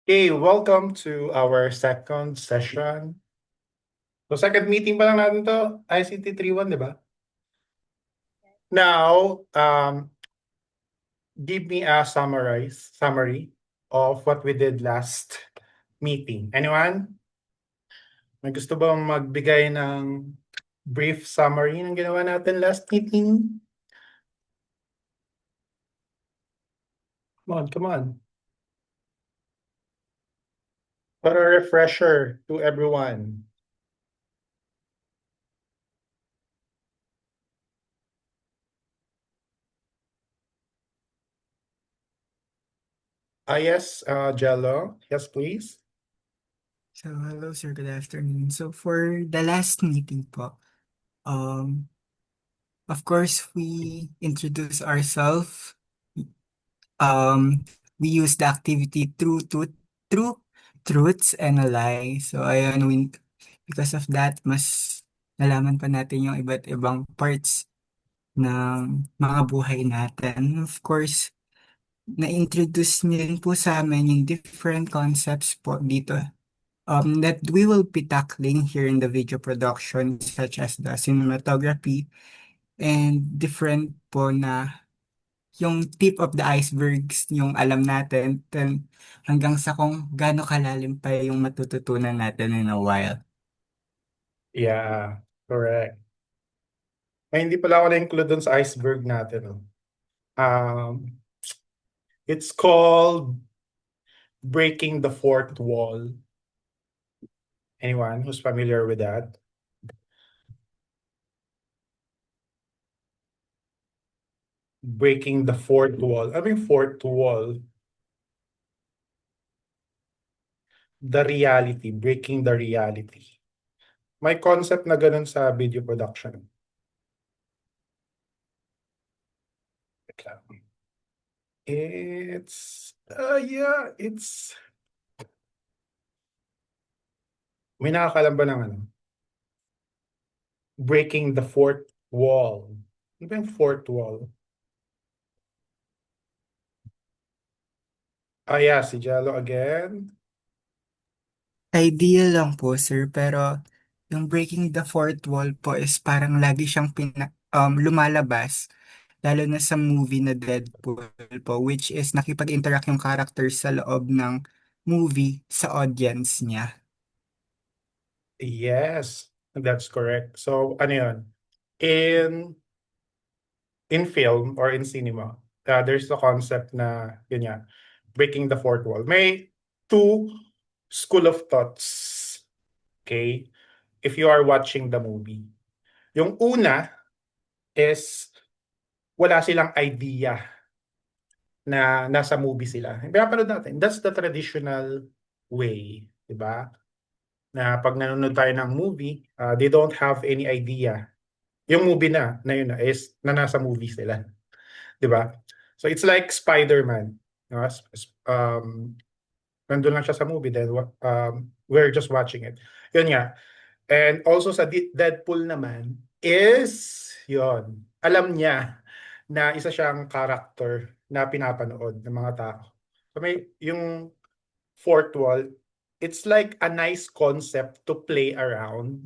Hey, welcome to our second session. So second meeting pa lang natin to, ICT 3-1, di ba? Now, give me a summary of what we did last meeting. Anyone? May gusto bang magbigay ng brief summary ng ginawa natin last meeting? Come on. For a refresher to everyone. Yes, Jello. Yes, please. So, hello sir, good afternoon. So, for the last meeting po, um, of course, we introduce ourselves. Um, we use the activity true truths and a lie. So, ayun, because of that, mas nalaman pa natin yung iba't ibang parts ng mga buhay natin. Of course, na-introduce niyo rin po sa amin yung different concepts po dito that we will be tackling here in the video production, such as the cinematography and different po na yung tip of the icebergs yung alam natin then hanggang sa kung gaano kalalim pa yung matututunan natin in a while. Yeah, correct. Ay, hindi pala ako na-include dun sa iceberg natin. Oh. Um, it's called breaking the fourth wall. Anyone who's familiar with that? Breaking the fourth wall. I mean, fourth wall. The reality. Breaking the reality. May concept na ganun sa video production. Wait lang. It's, may nakakalam ba ng ano? Breaking the fourth wall. Ano ba yung fourth wall? Yeah, si Jello again. Idea lang po sir, pero yung breaking the fourth wall po is parang lagi siyang lumalabas lalo na sa movie na Deadpool po, which is nakipag-interact yung character sa loob ng movie sa audience niya. Yes, that's correct. So, ano yun? In in film or in cinema, there's the concept na, yun yan, breaking the fourth wall. May two school of thoughts, okay? If you are watching the movie. Yung una is wala silang idea na nasa movie sila. Pinapanood natin. That's the traditional way, di ba? Na pag nanonood tayo ng movie, they don't have any idea. Yung movie na yun na is na nasa movie sila, di ba? So it's like Spider-Man. No? Nandun lang siya sa movie, then we're just watching it. Yun nga. And also sa Deadpool naman is, yun, alam niya na isa siyang character na pinapanood ng mga tao. So may yung fourth wall, it's like a nice concept to play around.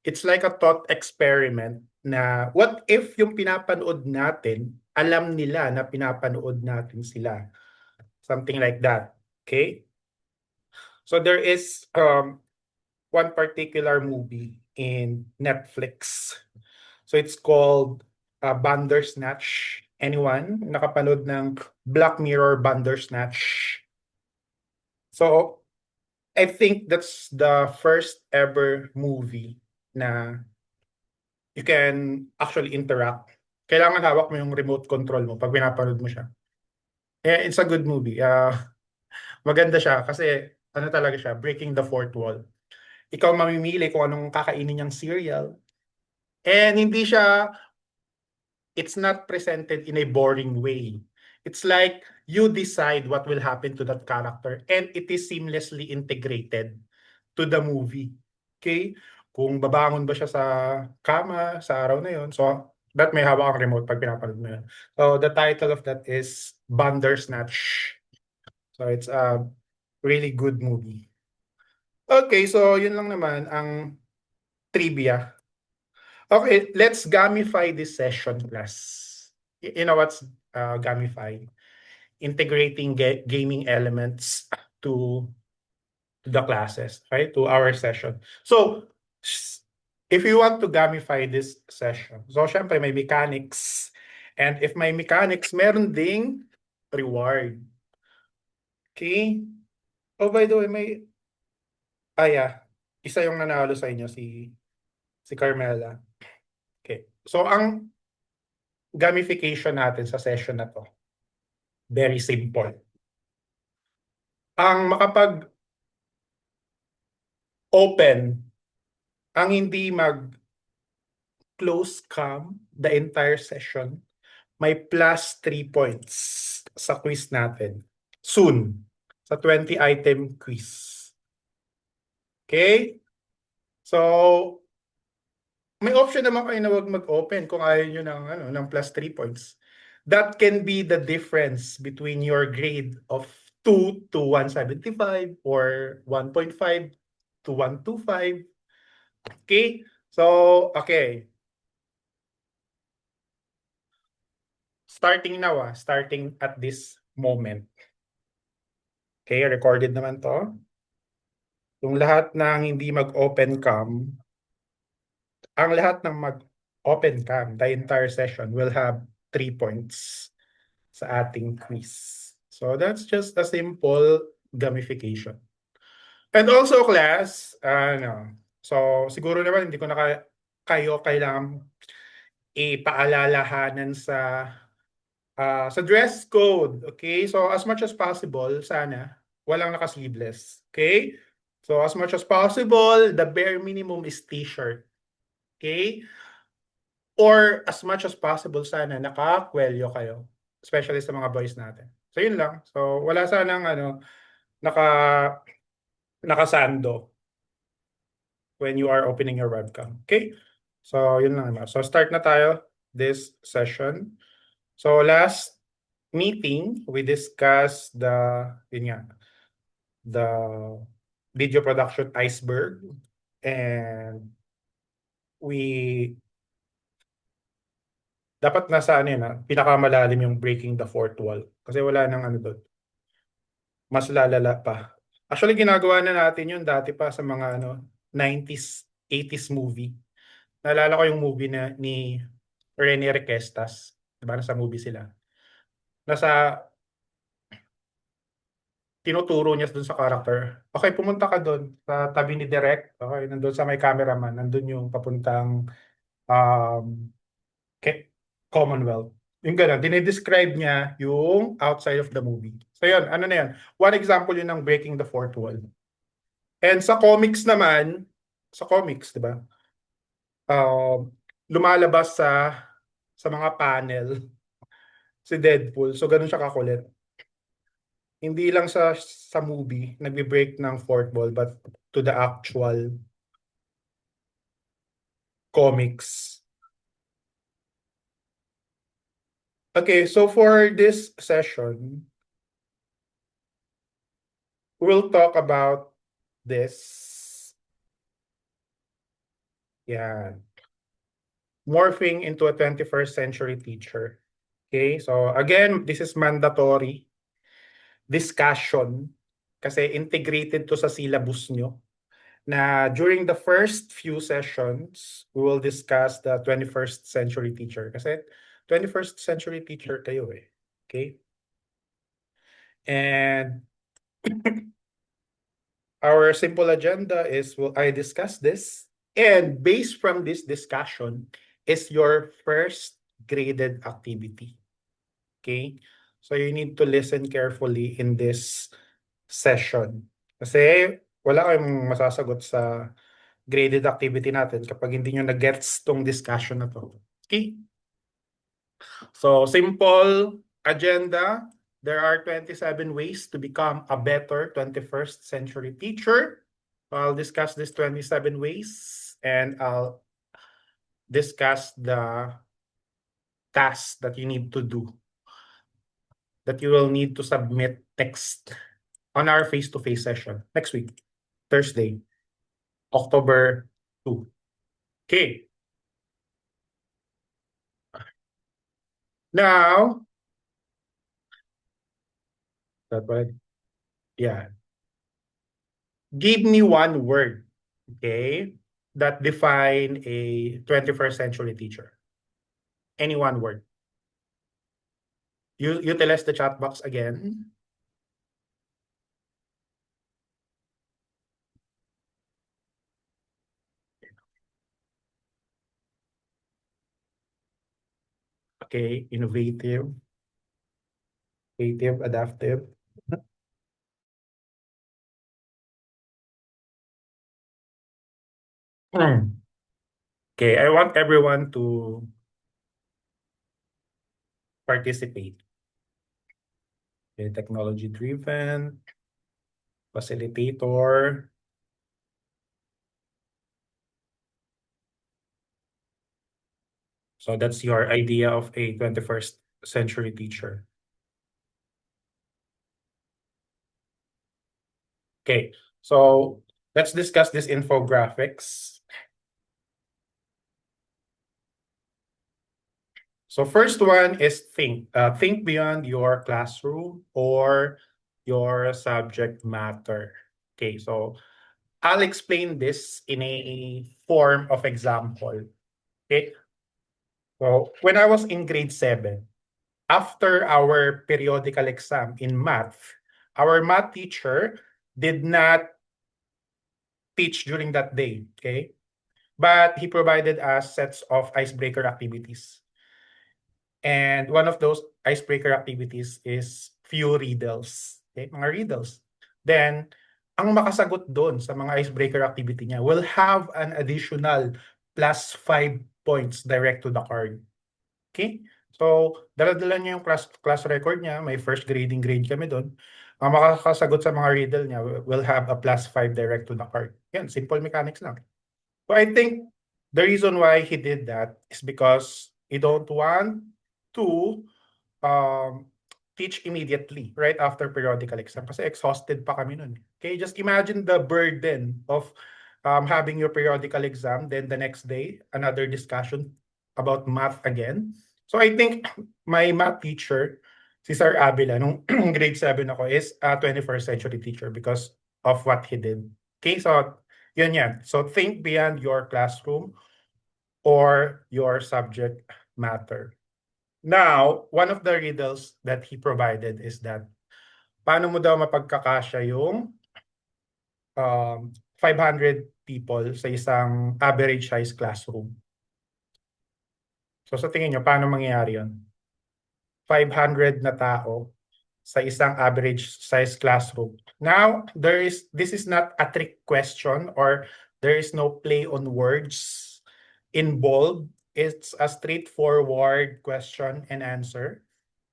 It's like a thought experiment na what if yung pinapanood natin, alam nila na pinapanood natin sila. Something like that. Okay? So there is one particular movie in Netflix. So it's called Bandersnatch. Anyone nakapanood ng Black Mirror Bandersnatch? So I think that's the first ever movie na you can actually interact. Kailangan hawak mo yung remote control mo pag pinapanood mo siya. It's a good movie. Maganda siya kasi ano talaga siya, breaking the fourth wall. Ikaw mamimili kung anong kakainin niyang cereal. And hindi siya, it's not presented in a boring way. It's like you decide what will happen to that character and it is seamlessly integrated to the movie. Okay? Kung babangon ba siya sa kama sa araw na yon, so that may hawak ang remote pag pinapanood mo yun. So the title of that is Bandersnatch. So it's Really good movie. Okay, so yun lang naman ang trivia. Okay, let's gamify this session, class. You know what's gamify? Integrating gaming elements to the classes, right? To our session. So, if you want to gamify this session, so syempre may mechanics. And if may mechanics, meron ding reward. Okay? Oh, by the way, yeah. Isa yung nanalo sa inyo, si Carmela. Okay. So, ang gamification natin sa session na to, very simple. Ang makapag-open, ang hindi mag-close cam the entire session, may +3 points sa quiz natin. Soon. Sa 20-item quiz. Okay? So, may option naman kayo na wag mag-open kung ayaw nyo ng +3 points. That can be the difference between your grade of 2 to 175 or 1.5 to 125. Okay? So, okay. Starting now, starting at this moment. Okay, recorded naman to. Yung lahat ng hindi mag-open cam, ang lahat ng mag-open cam, the entire session will have 3 points sa ating quiz. So that's just a simple gamification. And also class, so siguro naman hindi ko na kayo kailangan ipaalalahanan sa dress code. Okay? So as much as possible, sana walang naka-sleeveless. Okay? So as much as possible, the bare minimum is t-shirt. Okay? Or as much as possible, sana naka-kwelyo kayo. Especially sa mga boys natin. So yun lang. So wala sanang naka nakasando when you are opening your webcam. Okay? So yun lang naman. So start na tayo this session. So last meeting, we discussed the video production iceberg, and we dapat nasa pinakamalalim yung breaking the fourth wall kasi wala nang doon. Mas lalala pa. Actually, ginagawa na natin yun dati pa sa mga 90s, 80s movie. Naalala ko yung movie ni Rene Requestas. Diba? Nasa movie sila. Tinuturo niya dun sa character. Okay, pumunta ka dun sa tabi ni Direk. Okay, nandun sa may cameraman. Nandun yung papuntang um, Commonwealth. Yung gano'n, dinidescribe niya yung outside of the movie. So yun, ano na yan? One example yun ng breaking the fourth wall. And sa comics naman, sa comics, di ba? Lumalabas sa mga panel si Deadpool. So ganun siya kakulit. Hindi lang sa movie, nagbe-break ng fourth wall, but to the actual comics. Okay, so for this session, we'll talk about this. Yan. Morphing into a 21st century teacher. Okay, so again, this is mandatory discussion kasi integrated to sa syllabus nyo na during the first few sessions, we will discuss the 21st century teacher kasi 21st century teacher kayo eh. Okay? And our simple agenda is I discuss this, and based from this discussion is your first graded activity. Okay? So you need to listen carefully in this session. Kasi wala kayong masasagot sa graded activity natin kapag hindi nyo na-gets tong discussion na to. Okay? So simple agenda. There are 27 ways to become a better 21st century teacher. I'll discuss these 27 ways and I'll discuss the tasks that you need to do, that you will need to submit text on our face-to-face session next week, Thursday, October 2. Okay. Now, that one, yeah. Give me one word, okay, that define a 21st century teacher. Any one word. You utilize the chat box again. Okay, innovative, creative, adaptive. Okay, I want everyone to participate. Okay, technology driven, facilitator. So that's your idea of a 21st century teacher. Okay, so let's discuss this infographics. So first one is think. Think beyond your classroom or your subject matter. Okay, so I'll explain this in a form of example. Okay, so when I was in grade 7, after our periodical exam in math, our math teacher did not teach during that day. Okay, but he provided us sets of icebreaker activities. And one of those icebreaker activities is few riddles. Okay, mga riddles. Then, ang makasagot doon sa mga icebreaker activity niya will have an additional plus 5 points direct to the card. Okay? So, dala-dala niya yung class record niya. May first grading grade kami doon. Ang makakasagot sa mga riddle niya will have a plus 5 direct to the card. Yan, simple mechanics lang. So I think the reason why he did that is because he don't want to um, teach immediately right after periodical exam kasi exhausted pa kami nun. Okay, just imagine the burden of having your periodical exam, then the next day, another discussion about math again. So I think my math teacher, si Sir Abila, nung grade 7 ako, is a 21st century teacher because of what he did. Okay, so yun yan. So think beyond your classroom or your subject matter. Now, one of the riddles that he provided is that paano mo daw mapagkakasya yung 500 people sa isang average size classroom. So sa tingin nyo, paano mangyayari yun? 500 na tao sa isang average size classroom. Now, this is not a trick question or there is no play on words involved. It's a straightforward question and answer.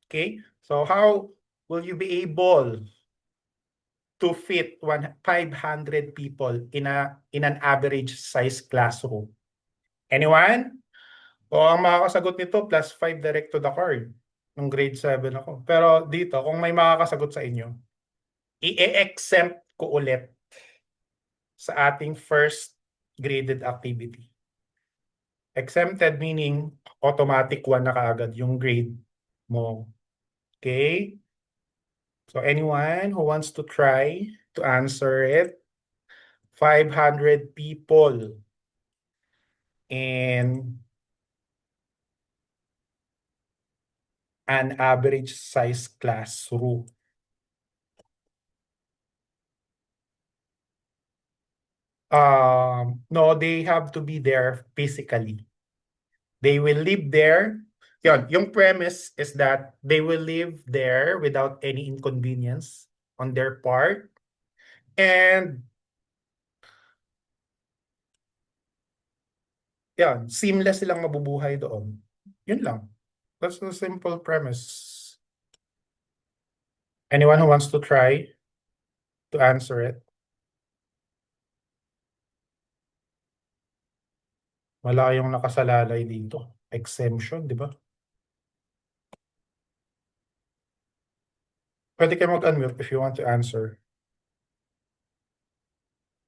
Okay, so how will you be able to fit 500 people in an average size classroom? Anyone? O ang makakasagot nito, plus 5 direct to the card. Nung grade 7 ako. Pero dito, kung may makakasagot sa inyo, i-exempt ko ulit sa ating first graded activity. Exempted meaning automatic 1 na kaagad yung grade mo. Okay? So anyone who wants to try to answer it, 500 people in an average size classroom. No, they have to be there physically. They will live there. Yung premise is that they will live there without any inconvenience on their part. And seamless silang mabubuhay doon. Yun lang. That's the simple premise. Anyone who wants to try to answer it? Wala yung nakasalalay dito. Exemption, di ba? Pwede kayo mag-unmute if you want to answer.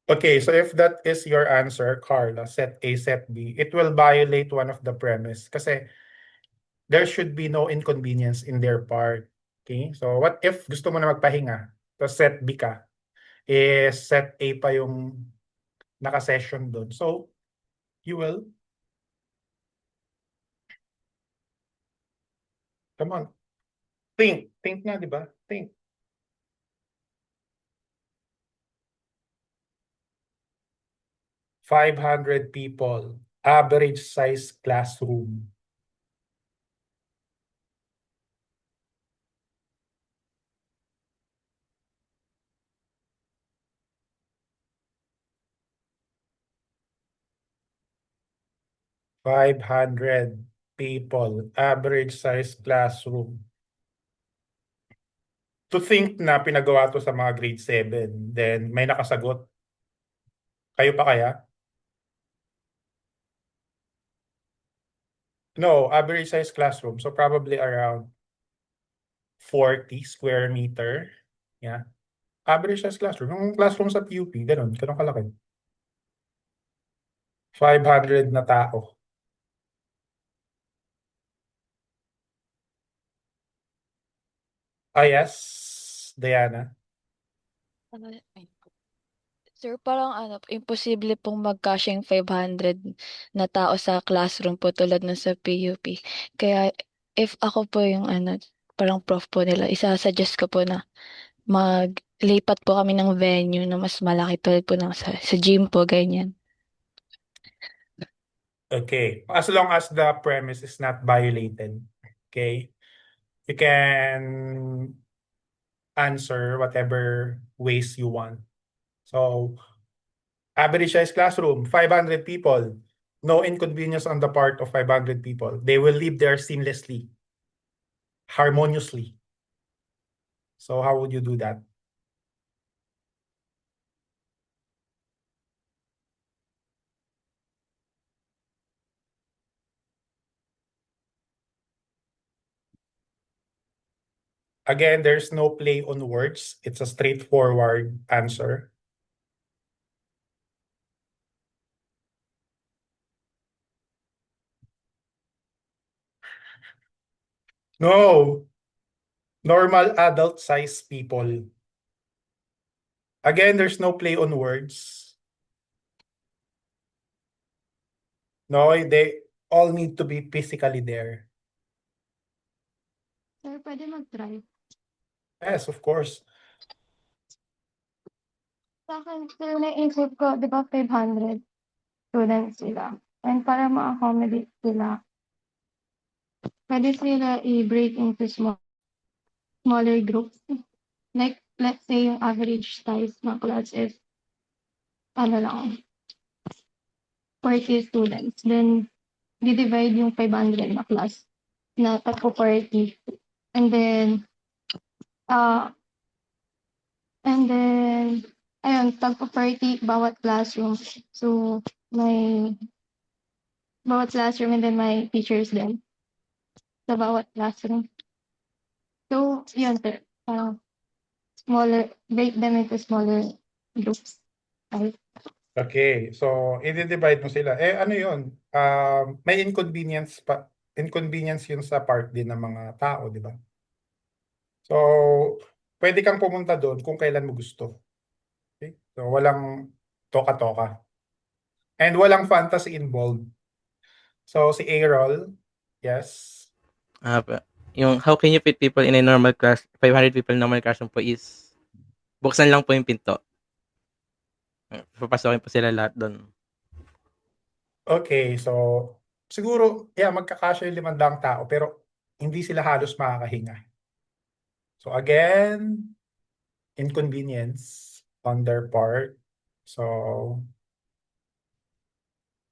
Okay, so if that is your answer, Carla, set A, set B, it will violate one of the premise kasi there should be no inconvenience in their part. Okay? So what if gusto mo na magpahinga, tapos set B ka, set A pa yung naka-session doon. So you will, come on, think nga, di ba? Think. 500 people, average size classroom. $500 people, average size classroom. To think na pinagawa to sa mga grade 7, then may nakasagot. Kayo pa kaya? No, average size classroom. So probably around 40 square meter. Yeah. Average size classroom. Yung classroom sa PUP, ganun kalaki. 500 na tao. Ah, yes, Diana. Ay, Sir, parang imposible pong magkasya yung 500 na tao sa classroom po tulad ng sa PUP. Kaya if ako po yung parang prof po nila, isasuggest ko po na maglipat po kami ng venue na mas malaki tulad po ng sa gym po, ganyan. Okay. As long as the premise is not violated. Okay. You can answer whatever ways you want. So, average size classroom, 500 people. No inconvenience on the part of 500 people. They will live there seamlessly, harmoniously. So, how would you do that? Again, there's no play on words. It's a straightforward answer. No, normal adult size people. Again, there's no play on words. No, they all need to be physically there. Sir, pwede mag-try. Yes, of course. Sa akin, sir, naisip ko, di ba 500 students sila? And para ma-accommodate sila, pwede sila i-break into smaller groups. Like, let's say yung average size ng class is, lang, 40 students. Then, di-divide yung 500 na class na tagpo 40. And then, ayun, tagpo 40 bawat classroom. So, may bawat classroom and then may teachers din sa bawat classroom. So, yun, sir. Break them into smaller groups. Right? Okay, so i-divide mo sila. Ano yun? May inconvenience yun sa part din ng mga tao, di ba? So, pwede kang pumunta doon kung kailan mo gusto. Okay? So, walang toka-toka. And walang fantasy involved. So, si Errol, yes. Yung how can you fit people in a normal class, 500 people normal classroom po is buksan lang po yung pinto. Papasokin po sila lahat doon. Okay, so siguro, magkakasya yung 500 tao, pero hindi sila halos makakahinga. So again, inconvenience on their part. So,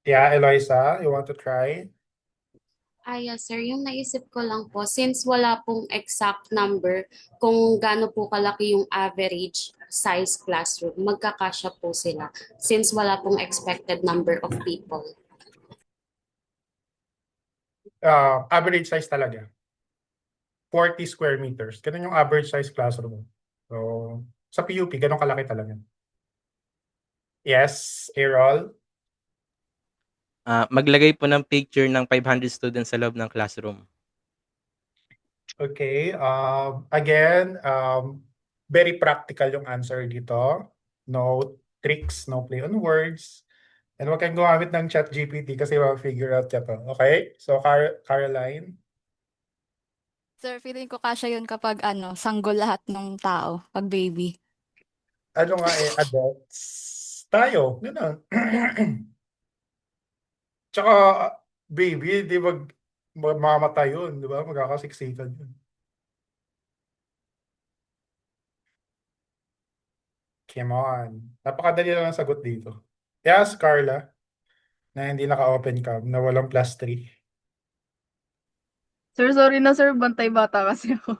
Eloisa, you want to try? Yes, sir. Yung naisip ko lang po, since wala pong exact number kung gaano po kalaki yung average size classroom, magkakasya po sila since wala pong expected number of people. Average size talaga. 40 square meters. Ganun yung average size classroom. So, sa PUP, ganun kalaki talaga. Yes, Errol? Maglagay po ng picture ng 500 students sa loob ng classroom. Okay. Again, very practical yung answer dito. No tricks, no play on words. And huwag kang gumamit ng ChatGPT kasi ma-figure out ka to. Okay? So, Caroline? Sir, feeling ko kasya yun kapag sanggol lahat ng tao, pag baby. Ano nga adults tayo. Ganun. Tsaka, baby, di mamatay yun, di ba? Magkakasiksikan yun. Come on. Napakadali lang ang sagot dito. Yes, Carla, na hindi naka-open cam, na walang +3. Sir, sorry na sir, bantay bata kasi ako.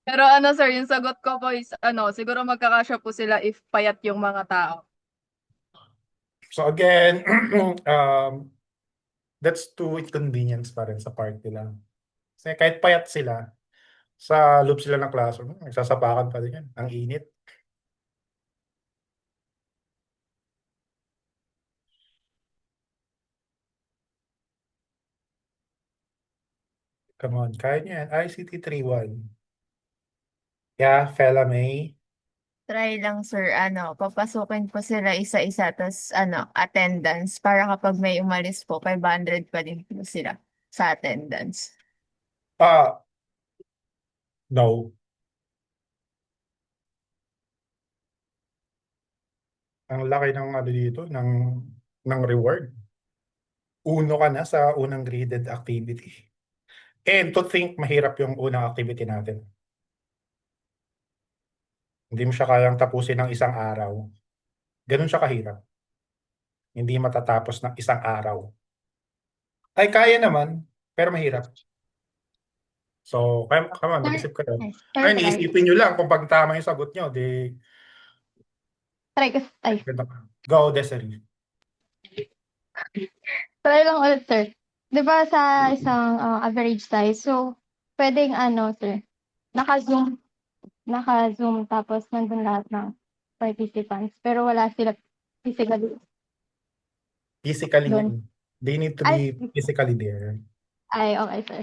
Pero sir, yung sagot ko po is siguro magkakasya po sila if payat yung mga tao. So again, that's too inconvenience pa rin sa part nila. Kasi kahit payat sila, sa loob sila ng classroom, nagsasapakan pa din yan. Ang init. Come on, kaya niyo yan. ICT 3-1. Yeah, Fela May. Try lang sir, papasukin po sila isa-isa, tas attendance, para kapag may umalis po, 500 pa din po sila sa attendance. No. Ang laki ng dito, ng reward. Uno ka na sa unang graded activity. And to think, mahirap yung unang activity natin. Hindi mo siya kayang tapusin ng isang araw. Ganun siya kahirap. Hindi matatapos ng isang araw. Ay, kaya naman, pero mahirap. So, come on, mag-isip kayo. Nice. Ay, Try. niisipin nyo lang kung pag tama yung sagot nyo, di... Try ko. Ay. Go, Desiree. Try lang ulit, sir. Di ba sa isang average size, so, pwedeng sir, naka-zoom, tapos nandun lahat ng participants, pero wala sila physically Physically doon. nga. They need to Ay, be physically there. okay, sir.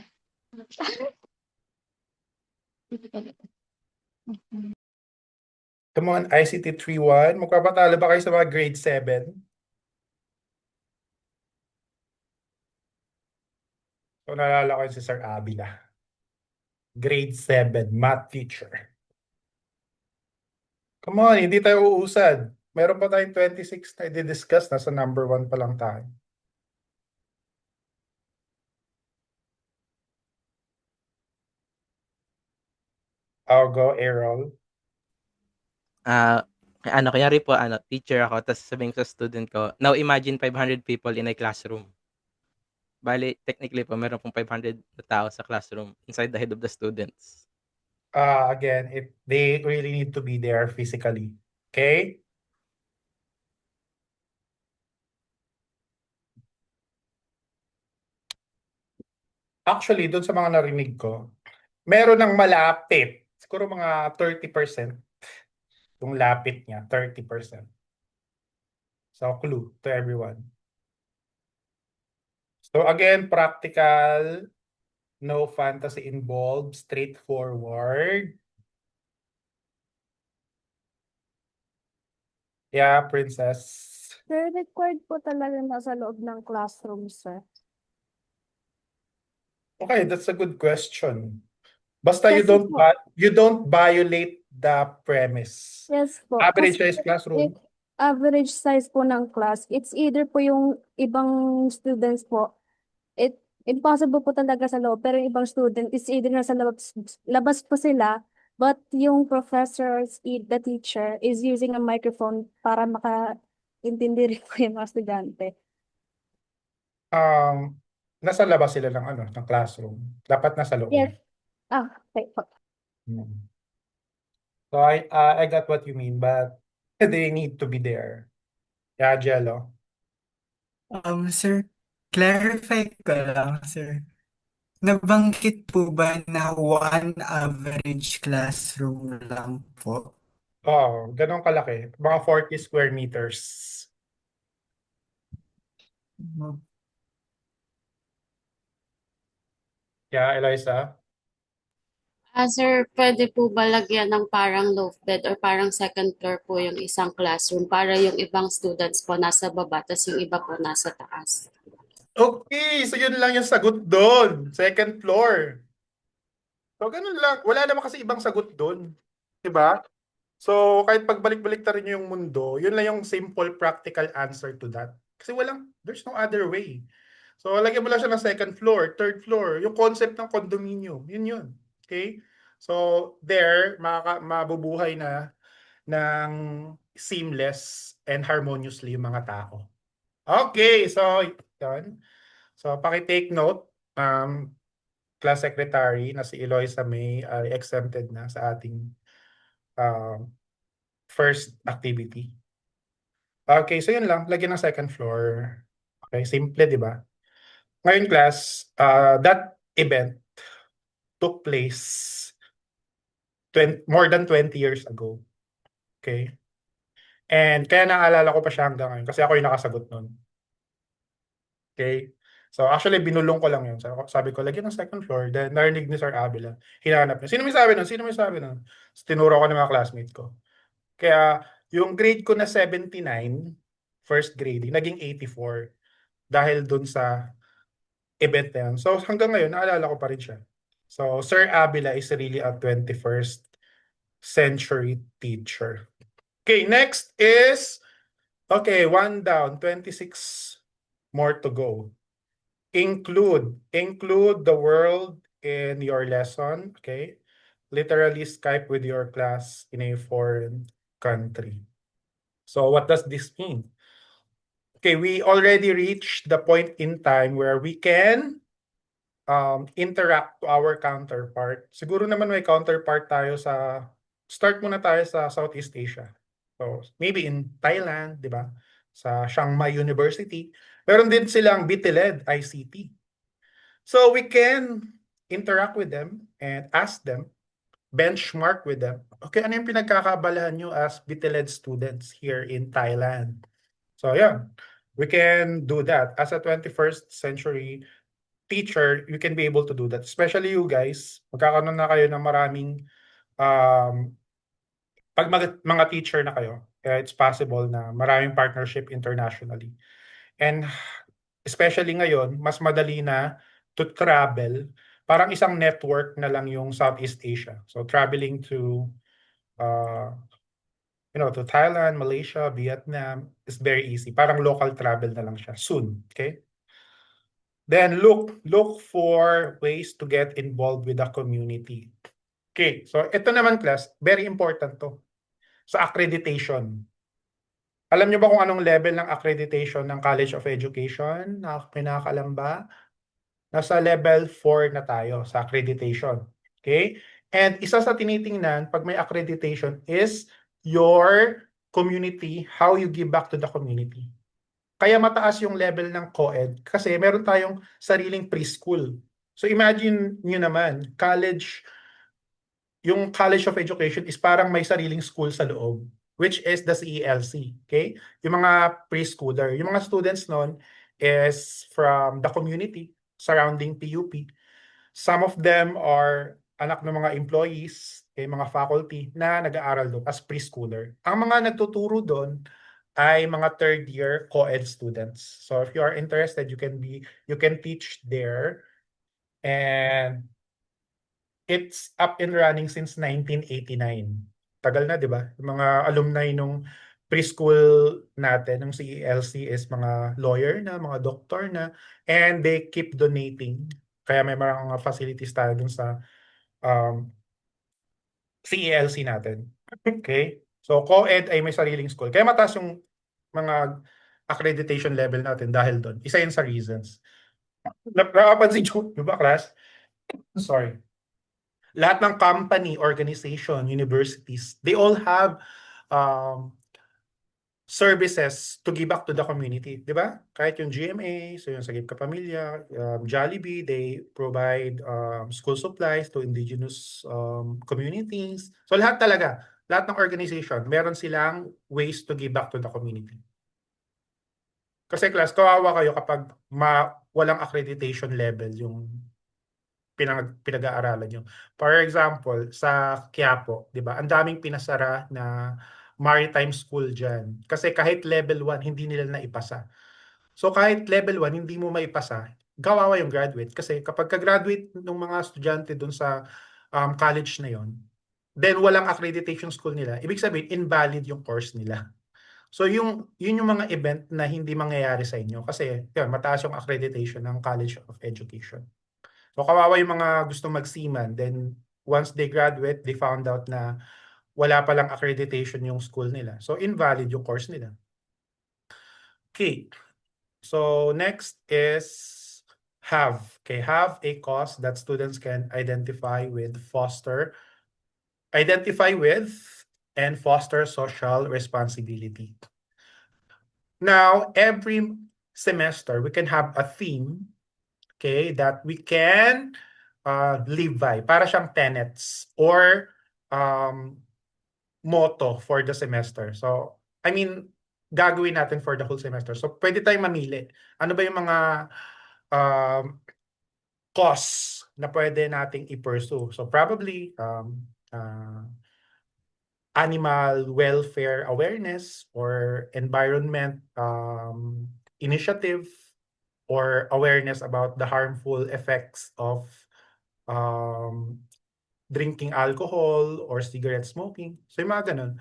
Physically. Come on, ICT 3-1. Magpapatalo ba kayo sa mga grade 7? So, naalala ko yun si Sir Abila. Grade 7, math teacher. Come on, hindi tayo uusad. Meron pa tayong 26 na i-discuss. Nasa number 1 pa lang tayo. I'll go, Errol. Kanyari po, teacher ako, tapos sabihin ko sa student ko, now imagine 500 people in a classroom. Bali, technically po, meron pong 500 na tao sa classroom inside the head of the students. Again, they really need to be there physically. Okay? Actually, doon sa mga narinig ko, meron ng malapit. Siguro mga 30%. Yung lapit niya, 30%. So, clue to everyone. So, again, practical, no fantasy involved, straightforward. Yeah, Princess. Sir, required po talaga nasa loob ng classroom, sir. Okay, that's a good question. Basta Kasi po, you don't violate the premise. yes po. Average Kasi size classroom. average size po ng class, it's either po yung ibang students po, impossible po talaga sa loob, pero yung ibang student, it's either nasa labas po sila, but yung professor, the teacher, is using a microphone para makaintindi rin po yung mga estudyante. Nasa labas sila ng classroom. Dapat nasa loob. Yes. Okay po. So I got what you mean, but they need to be there. Yeah, Jello. Sir, clarify ko lang, sir. Nabanggit po ba na one average classroom lang po? Oo, ganun kalaki. Mga 40 square meters. Mhm. Yeah, Eliza? Sir, pwede po ba lagyan ng parang loft bed or parang second floor po yung isang classroom para yung ibang students po nasa baba tas yung iba po nasa taas? Okay, so yun lang yung sagot doon. Second floor. So, ganun lang. Wala naman kasi ibang sagot doon. Diba? So, kahit pagbalik-balik na rin yung mundo, yun lang yung simple practical answer to that. Kasi there's no other way. So, lagyan mo lang siya ng second floor, third floor, yung concept ng condominium, yun yun. Okay? So, there, mabubuhay na ng seamless and harmoniously yung mga tao. Okay, so, yun. So, paki-take note, class secretary na si Eloisa May ay exempted na sa ating first activity. Okay, so yun lang. Lagyan ng second floor. Okay, simple, di ba? Ngayon, class, that event took place more than 20 years ago. Okay? And kaya naalala ko pa siya hanggang ngayon kasi ako yung nakasagot nun. Okay? So actually, binulong ko lang yun. Sabi ko, lagyan ng second floor. Then narinig ni Sir Abela. Hinanap niya. Sino may sabi nun? Sino may sabi nun? So, tinuro ko ng mga classmates ko. Kaya yung grade ko na 79, first grading, naging 84 dahil dun sa event na yun. So hanggang ngayon, naalala ko pa rin siya. So Sir Abela is really a 21st century teacher. Okay, next is, okay, 1 down, 26 more to go. Include the world in your lesson, okay? Literally Skype with your class in a foreign country. So what does this mean? Okay, we already reached the point in time where we can interact to our counterpart. Siguro naman may counterpart tayo start muna tayo sa Southeast Asia. So maybe in Thailand, di ba? Sa Chiang Mai University. Meron din silang BTLED ICT. So we can interact with them and ask them, benchmark with them. Okay, ano yung pinagkakaabalahan nyo as BTLED students here in Thailand? So yeah, we can do that. As a 21st century teacher, you can be able to do that. Especially you guys, magkakaroon na kayo ng maraming, pag mga teacher na kayo, it's possible na maraming partnership internationally. And especially ngayon, mas madali na to travel. Parang isang network na lang yung Southeast Asia. So traveling to to Thailand, Malaysia, Vietnam is very easy. Parang local travel na lang siya soon, okay? Then look for ways to get involved with the community. Okay, so ito naman class, very important to. Sa accreditation. Alam niyo ba kung anong level ng accreditation ng College of Education? May nakakaalam ba? Nasa level 4 na tayo sa accreditation. Okay? And isa sa tinitingnan pag may accreditation is your community, how you give back to the community. Kaya mataas yung level ng co-ed kasi meron tayong sariling preschool. So imagine nyo naman, yung College of Education is parang may sariling school sa loob, which is the CELC. Okay? Yung mga preschooler, yung mga students nun is from the community surrounding PUP. Some of them are anak ng mga employees, mga faculty na nag-aaral doon as preschooler. Ang mga nagtuturo doon ay mga third year co-ed students. So if you are interested, you can teach there. And it's up and running since 1989. Tagal na, di ba? Yung mga alumni nung preschool natin, ng CELC is mga lawyer na, mga doctor na, and they keep donating. Kaya may mga facilities tayo dun sa CELC natin. Okay? So, co-ed ay may sariling school. Kaya mataas yung mga accreditation level natin dahil doon. Isa yun sa reasons. Nakapansin nyo, di ba, class? Sorry. Lahat ng company, organization, universities, they all have services to give back to the community, di ba? Kahit yung GMA, so yung Sagip Kapamilya, Jollibee, they provide school supplies to indigenous communities. So lahat talaga, lahat ng organization, meron silang ways to give back to the community. Kasi class, kawawa kayo kapag walang accreditation level yung pinag-aaralan nyo. For example, sa Quiapo, di ba? Ang daming pinasara na maritime school dyan. Kasi kahit level 1, hindi nila naipasa. So kahit level 1, hindi mo maipasa, kawawa yung graduate. Kasi kapag ka-graduate ng mga estudyante dun sa college na yon, then walang accreditation school nila, ibig sabihin, invalid yung course nila. So yun yung mga event na hindi mangyayari sa inyo kasi yun, mataas yung accreditation ng College of Education. So kawawa yung mga gustong mag-seaman, then once they graduate, they found out na wala palang accreditation yung school nila. So invalid yung course nila. Okay. So next is have. Okay, have a cause that students can identify with and foster social responsibility. Now, every semester, we can have a theme, okay, that we can live by. Para siyang tenets or motto for the semester. So, I mean, gagawin natin for the whole semester. So, pwede tayong mamili. Ano ba yung mga cause na pwede nating i-pursue? So, probably, animal welfare awareness or environment initiative or awareness about the harmful effects of drinking alcohol or cigarette smoking. So yung mga ganun.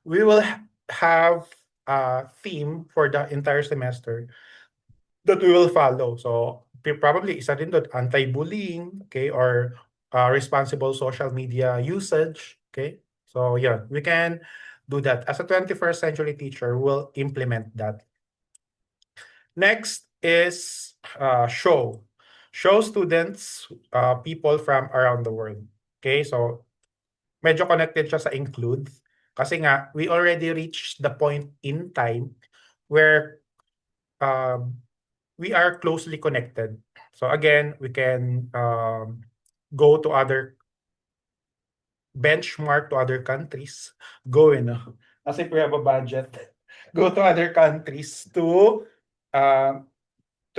We will have a theme for the entire semester that we will follow. So probably isa din doon, anti-bullying, okay, or responsible social media usage, okay? So yeah, we can do that. As a 21st century teacher, we'll implement that. Next is show. Show students people from around the world. Okay, so medyo connected siya sa include. Kasi nga, we already reached the point in time where we are closely connected. So again, we can go to other benchmark to other countries. Go as if we have a budget. Go to other countries to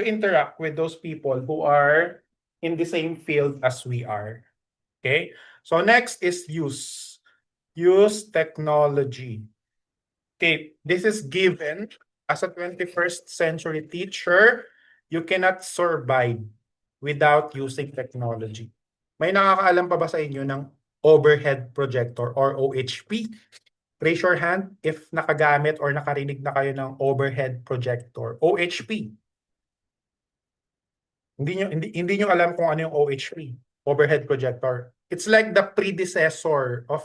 interact with those people who are in the same field as we are. Okay? So next is use. Use technology. Okay, this is given as a 21st century teacher. You cannot survive without using technology. May nakakaalam pa ba sa inyo ng overhead projector or OHP? Raise your hand if nakagamit or nakarinig na kayo ng overhead projector. OHP. Hindi nyo alam kung ano yung OHP, overhead projector. It's like the predecessor of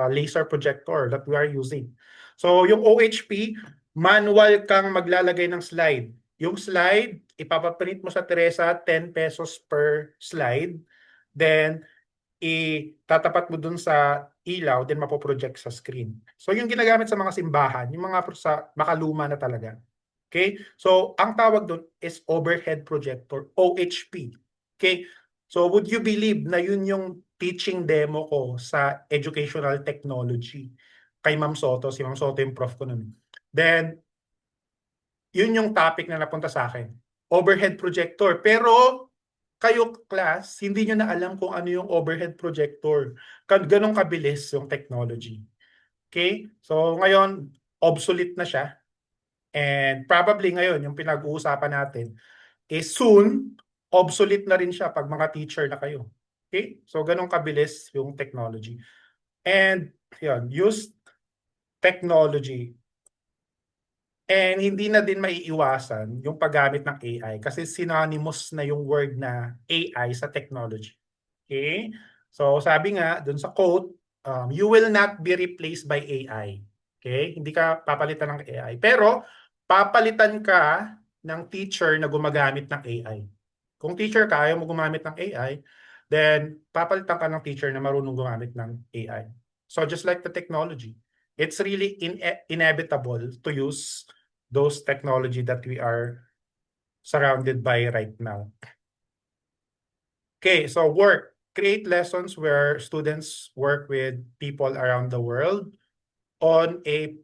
laser projector that we are using. So yung OHP, manual kang maglalagay ng slide. Yung slide, ipapaprint mo sa Teresa, 10 pesos per slide. Then, itatapat mo dun sa ilaw, then mapoproject sa screen. So yung ginagamit sa mga simbahan, yung mga sa makaluma na talaga. Okay? So, ang tawag doon is overhead projector, OHP. Okay? So, would you believe na yun yung teaching demo ko sa educational technology kay Ma'am Soto? Si Ma'am Soto yung prof ko nun. Then, yun yung topic na napunta sa akin. Overhead projector. Pero, kayo class, hindi nyo na alam kung ano yung overhead projector. Ganong kabilis yung technology. Okay? So, ngayon, obsolete na siya. And probably ngayon, yung pinag-uusapan natin is soon, obsolete na rin siya pag mga teacher na kayo. Okay? So, ganun kabilis yung technology. And, yun, use technology. And hindi na din maiiwasan yung paggamit ng AI kasi synonymous na yung word na AI sa technology. Okay? So, sabi nga, dun sa quote, you will not be replaced by AI. Okay? Hindi ka papalitan ng AI. Pero, papalitan ka ng teacher na gumagamit ng AI. Kung teacher ka, ayaw mo gumamit ng AI, then papalitan ka ng teacher na marunong gumamit ng AI. So just like the technology, it's really inevitable to use those technology that we are surrounded by right now. Okay, so work. create lessons where students work with people around the world on a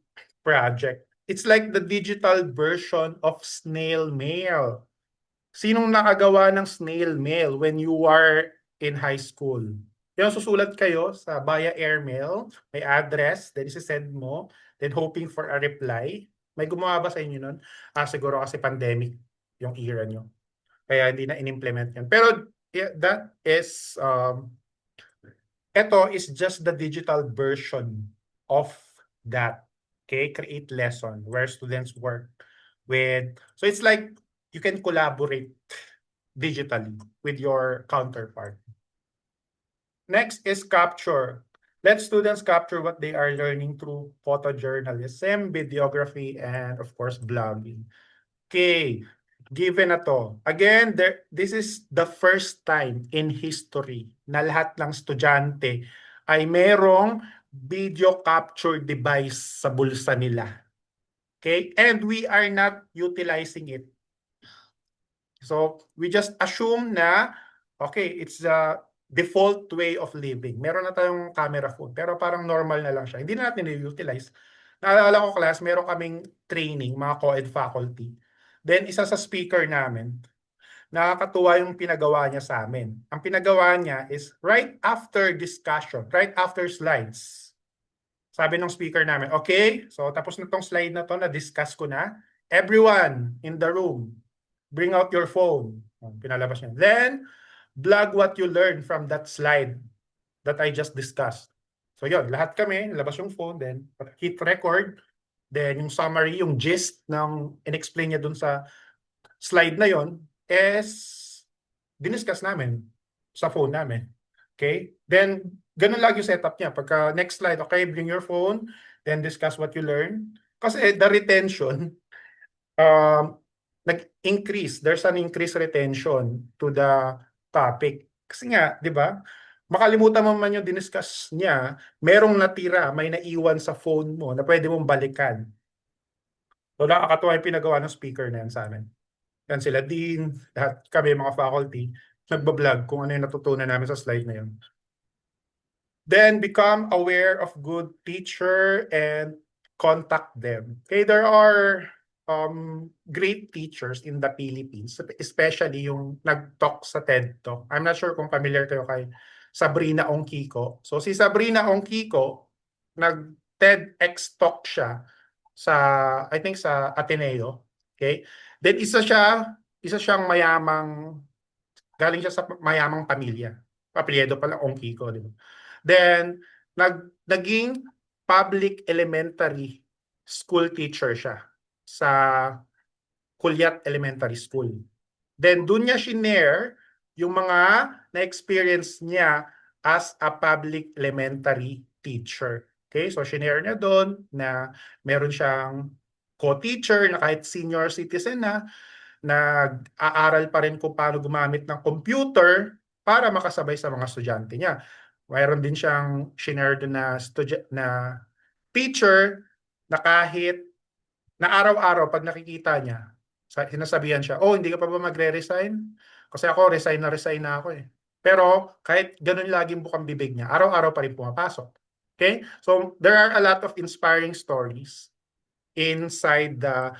project. It's like the digital version of snail mail. Sinong nakagawa ng snail mail when you are in high school? Yung susulat kayo sa via airmail, may address, then isi-send mo, then hoping for a reply. May gumawa ba sa inyo nun? Siguro kasi pandemic yung era nyo. Kaya hindi na in-implement yun. Pero yeah, that is, ito is just the digital version of that. Okay, create lesson where students work with. So it's like you can collaborate digitally with your counterpart. Next is capture. Let students capture what they are learning through photojournalism, videography, and of course, blogging. Okay, given na to. Again, this is the first time in history na lahat ng estudyante ay merong video capture device sa bulsa nila. Okay, and we are not utilizing it. So, we just assume na, okay, it's the default way of living. Meron na tayong camera phone, pero parang normal na lang siya. Hindi na natin i-utilize. Naalala ko, class, meron kaming training, mga co-ed faculty. Then, isa sa speaker namin, nakakatuwa yung pinagawa niya sa amin. Ang pinagawa niya is right after discussion, right after slides. Sabi ng speaker namin, okay, so tapos na tong slide na to, na-discuss ko na. Everyone in the room, bring out your phone. Pinalabas niya. Then, blog what you learned from that slide that I just discussed. So yun, lahat kami, labas yung phone, then hit record, then yung summary, yung gist ng in-explain niya dun sa slide na yon is diniscuss namin sa phone namin. Okay? Then, ganun lagi yung setup niya. Pagka next slide, okay, bring your phone, then discuss what you learn. Kasi the retention, nag-increase. There's an increased retention to the topic. Kasi nga, di ba? Makalimutan mo man yung diniscuss niya, merong natira, may naiwan sa phone mo na pwede mong balikan. So, nakakatuwa yung pinagawa ng speaker na yan sa amin. Yan sila dean, lahat kami mga faculty, nagbablog kung ano yung natutunan namin sa slide na yun. Then, become aware of good teacher and contact them. Okay, there are great teachers in the Philippines, especially yung nag-talk sa TED Talk. I'm not sure kung familiar kayo kay Sabrina Ongkiko. So si Sabrina Ongkiko, nag-TEDx talk siya sa, I think sa Ateneo. Okay? Then isa siyang mayamang, galing siya sa mayamang pamilya. Apelyido pala Ongkiko, di ba? Then naging public elementary school teacher siya sa Kulyat Elementary School. Then doon niya shinare yung mga na-experience niya as a public elementary teacher. Okay, so shinare niya doon na meron siyang co-teacher na kahit senior citizen na, nag-aaral pa rin kung paano gumamit ng computer para makasabay sa mga estudyante niya. Mayroon din siyang shinare doon na teacher na kahit na araw-araw pag nakikita niya, sinasabihan siya, oh, hindi ka pa ba magre-resign? Kasi ako, resign na ako eh. Pero kahit ganun laging bukang bibig niya, araw-araw pa rin pumapasok. Okay? So there are a lot of inspiring stories inside the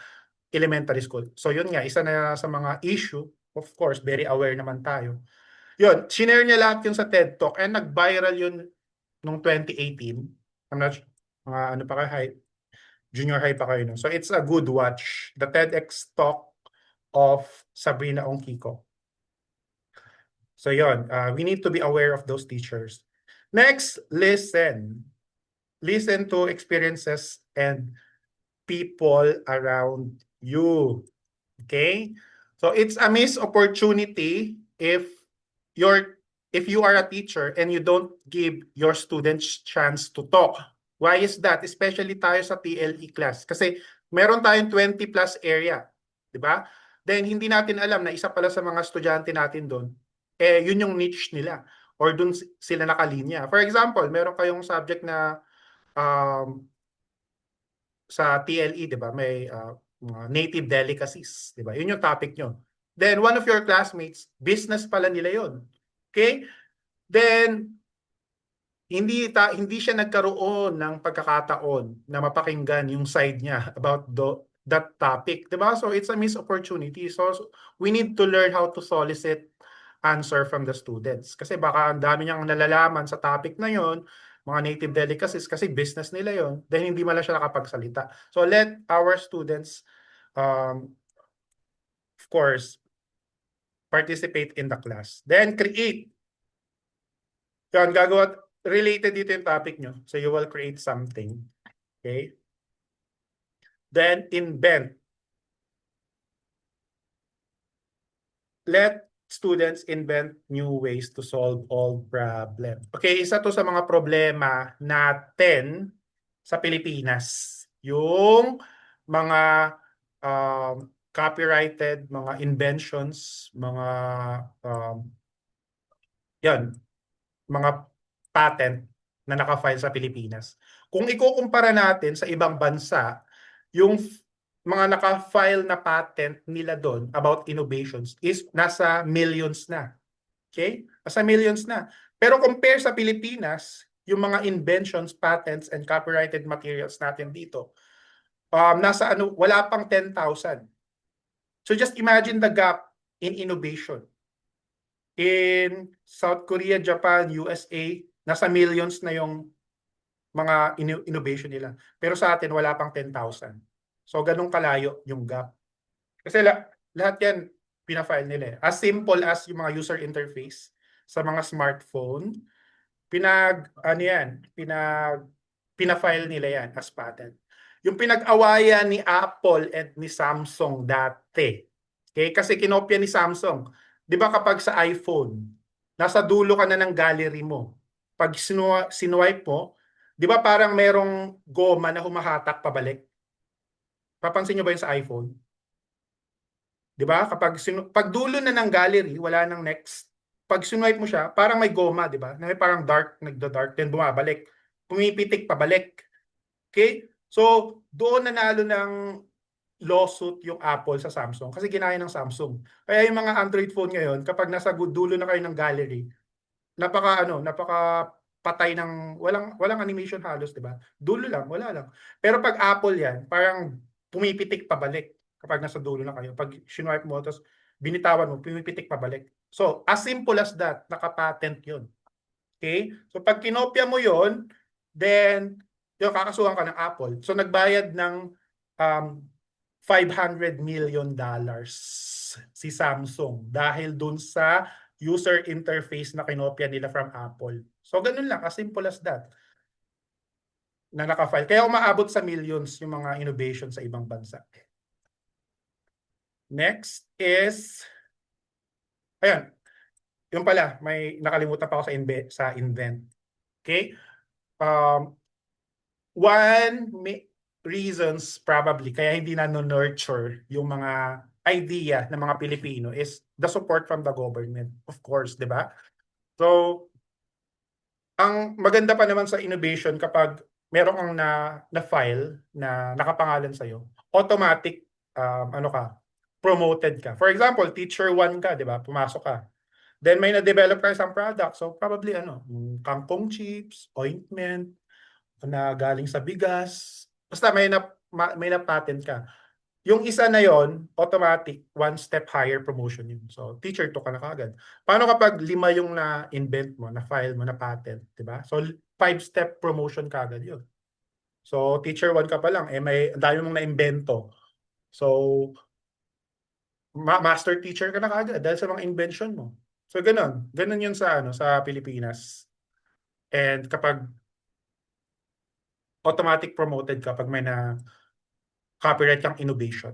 elementary school. So yun nga, isa na sa mga issue, of course, very aware naman tayo. Yun, shinare niya lahat yun sa TED Talk and nag-viral yun noong 2018. I'm not sure, mga ano pa kayo, junior high pa kayo. No? So it's a good watch. The TEDx talk of Sabrina Ongkiko. So yun, we need to be aware of those teachers. Next, listen. Listen to experiences and people around you. Okay? So it's a missed opportunity if you are a teacher and you don't give your students chance to talk. Why is that? Especially tayo sa TLE class. Kasi meron tayong 20 plus area. Diba? Then hindi natin alam na isa pala sa mga estudyante natin doon, yun yung niche nila. Or doon sila nakalinya. For example, meron kayong subject na sa TLE, diba? May native delicacies. Diba? Yun yung topic nyo. Then one of your classmates, business pala nila yun. Okay? then hindi siya nagkaroon ng pagkakataon na mapakinggan yung side niya about that topic, 'di ba? So it's a missed opportunity. So we need to learn how to solicit answer from the students. Kasi baka ang dami niyang nalalaman sa topic na yon, mga native delicacies, kasi business nila yon, then hindi man lang siya nakapagsalita. So let our students, of course, participate in the class. Then create. Yan, gagawa, related dito yung topic nyo. So you will create something. Okay? Then invent. Let students invent new ways to solve all problems. Okay, isa to sa mga problema natin sa Pilipinas. Yung mga copyrighted, mga inventions, yan, mga patent na naka-file sa Pilipinas. Kung ikukumpara natin sa ibang bansa, yung mga naka-file na patent nila doon about innovations is nasa millions na. Okay? Nasa millions na. Pero compare sa Pilipinas, yung mga inventions, patents, and copyrighted materials natin dito, nasa wala pang 10,000. So just imagine the gap in innovation. In South Korea, Japan, USA, nasa millions na yung mga innovation nila. Pero sa atin, wala pang 10,000. So, ganun kalayo yung gap. Kasi lahat yan, pinafile nila. As simple as yung mga user interface sa mga smartphone, pinafile nila yan as patent. Yung pinag-awayan ni Apple at ni Samsung dati. Okay? Kasi kinopya ni Samsung. Di ba kapag sa iPhone, nasa dulo ka na ng gallery mo. Pag sinuwipe mo, di ba parang merong goma na humahatak pabalik? Papansin nyo ba yun sa iPhone? Di ba? Pag dulo na ng gallery, wala nang next. Pag sinuwipe mo siya, parang may goma, di ba? Na may parang dark, nagda-dark, then bumabalik. Pumipitik pabalik. Okay? So, doon nanalo ng lawsuit yung Apple sa Samsung kasi ginaya ng Samsung. Kaya yung mga Android phone ngayon, kapag nasa dulo na kayo ng gallery, napaka patay ng walang animation halos, 'di ba? Dulo lang, wala lang. Pero pag Apple 'yan, parang pumipitik pabalik kapag nasa dulo na kayo. Pag swipe mo tapos binitawan mo, pumipitik pabalik. So, as simple as that, naka-patent 'yun. Okay? So pag kinopya mo 'yon, then yung kakasuhan ka ng Apple. So nagbayad ng $500 million si Samsung dahil dun sa user interface na kinopya nila from Apple. So ganun lang, as simple as that, na naka-file. Kaya umaabot sa millions yung mga innovation sa ibang bansa. Next is, ayan, yung pala, may nakalimutan pa ako sa invent. Okay? One reasons probably kaya hindi na-nurture yung mga idea ng mga Pilipino is the support from the government, of course, di ba? So, ang maganda pa naman sa innovation kapag meron kang na-file na nakapangalan sa'yo, automatic, promoted ka. For example, teacher 1 ka, di ba? Pumasok ka. Then may na-develop ka isang product. So, probably kangkong chips, ointment, na galing sa bigas. Basta may na-patent ka. Yung isa na yon, automatic, one step higher promotion yun. So, teacher 2 ka na kagad. Paano kapag 5 yung na-invent mo, na-file mo, na-patent, di ba? So, 5-step promotion kagad yun. So, teacher 1 ka pa lang, may dami mong na-invento. So, master teacher ka na kagad dahil sa mga invention mo. So, ganun. Ganun yun sa Pilipinas. And kapag automatic promoted kapag may na copyright kang innovation.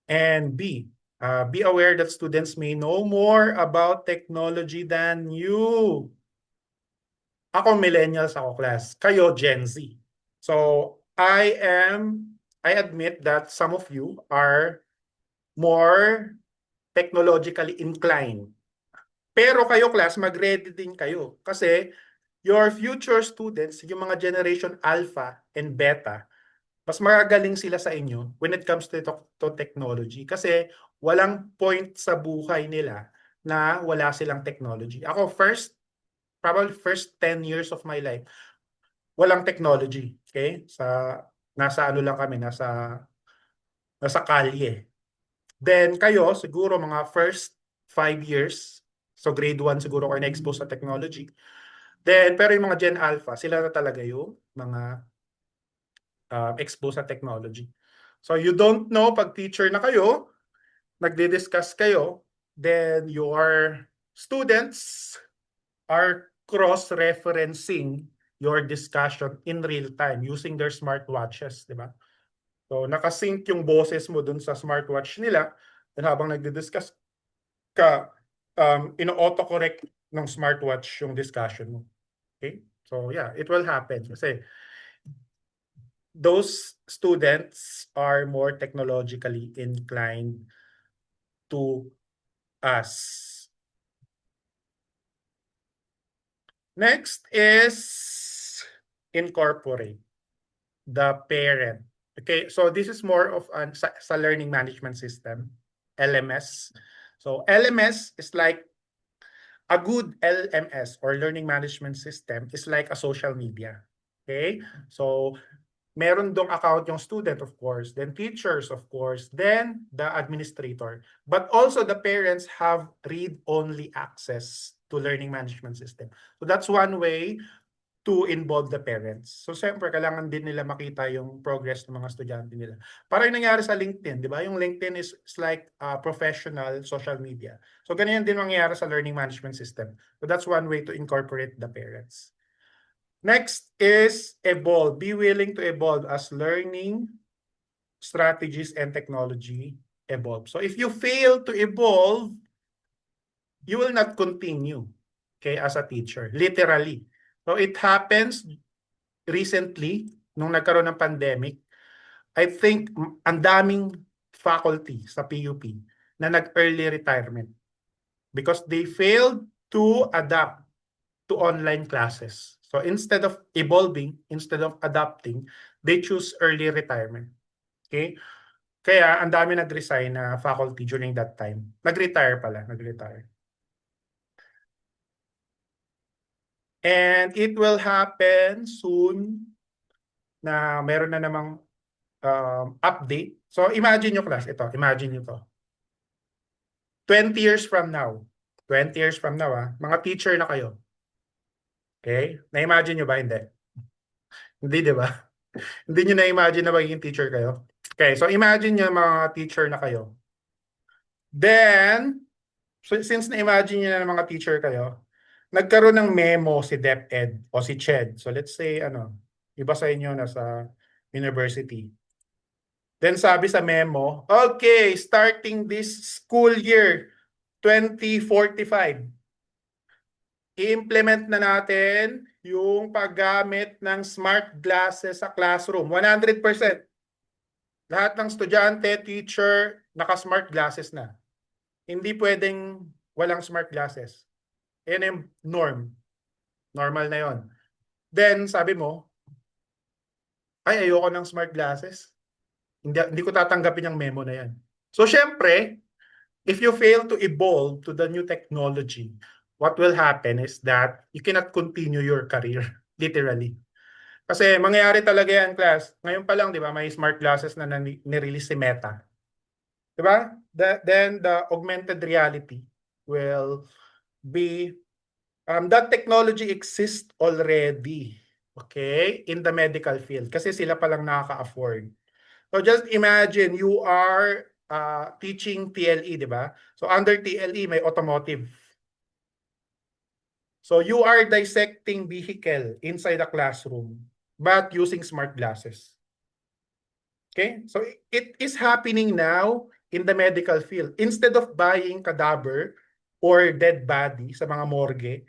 And be aware that students may know more about technology than you. Ako millennials ako class, kayo Gen Z. So I admit that some of you are more technologically inclined. Pero kayo class, mag-ready din kayo kasi your future students, yung mga generation alpha and beta, mas magagaling sila sa inyo when it comes to technology. Kasi walang point sa buhay nila na wala silang technology. Ako probably first 10 years of my life, walang technology. Okay? Nasa ano lang kami, nasa kalye. Then kayo, siguro mga first 5 years, so grade 1 siguro kayo na-expose sa technology. Then, pero yung mga Gen Alpha, sila na talaga yung mga exposed sa technology. So you don't know, pag teacher na kayo, nagdi-discuss kayo, then your students are cross-referencing your discussion in real time using their smartwatches, di ba? So nakasync yung boses mo dun sa smartwatch nila, and habang nagdi-discuss ka, ino-autocorrect ng smartwatch yung discussion mo. Okay? So yeah, it will happen kasi those students are more technologically inclined to us. Next is incorporate the parent. Okay, so this is more of sa learning management system, LMS. So LMS is like a good LMS or learning management system is like a social media. Okay, so meron dong account yung student, of course, then teachers, of course, then the administrator. But also the parents have read-only access to learning management system. So that's one way to involve the parents. So siyempre, kailangan din nila makita yung progress ng mga estudyante nila. Para yung nangyari sa LinkedIn, di ba? Yung LinkedIn is like professional social media. So ganyan din mangyayari sa learning management system. So that's one way to incorporate the parents. Next is evolve. Be willing to evolve as learning strategies and technology evolve. So if you fail to evolve, you will not continue, okay, as a teacher, literally. So it happens recently, nung nagkaroon ng pandemic, I think ang daming faculty sa PUP na nag-early retirement because they failed to adapt to online classes. So instead of evolving, instead of adapting, they choose early retirement. Okay? Kaya ang dami nag-resign na faculty during that time. Nag-retire. And it will happen soon na meron na namang update. So imagine nyo class, imagine nyo to. 20 years from now, mga teacher na kayo. Okay? Na-imagine nyo ba? Hindi. Hindi, di ba? Hindi nyo na-imagine na magiging teacher kayo? Okay, so imagine nyo mga teacher na kayo. Then, so since na-imagine nyo na mga teacher kayo, nagkaroon ng memo si DepEd o si CHED. So let's say, iba sa inyo nasa university. Then sabi sa memo, okay, starting this school year, 2045, i-implement na natin yung paggamit ng smart glasses sa classroom. 100%. Lahat ng estudyante, teacher, naka-smart glasses na. Hindi pwedeng walang smart glasses. Yan yung norm. Normal na yon. Then, sabi mo, ay, ayoko ng smart glasses. Hindi ko tatanggapin yung memo na yan. So, syempre, if you fail to evolve to the new technology, what will happen is that you cannot continue your career, literally. Kasi mangyayari talaga yan, class. Ngayon pa lang, di ba, may smart glasses na nirelease si Meta. Di ba? Then the augmented reality will be, that technology exists already, okay, in the medical field. Kasi sila palang nakaka-afford. So just imagine, you are teaching TLE, di ba? So under TLE, may automotive. So you are dissecting vehicle inside a classroom, but using smart glasses. Okay? So it is happening now in the medical field. Instead of buying cadaver or dead body sa mga morgue,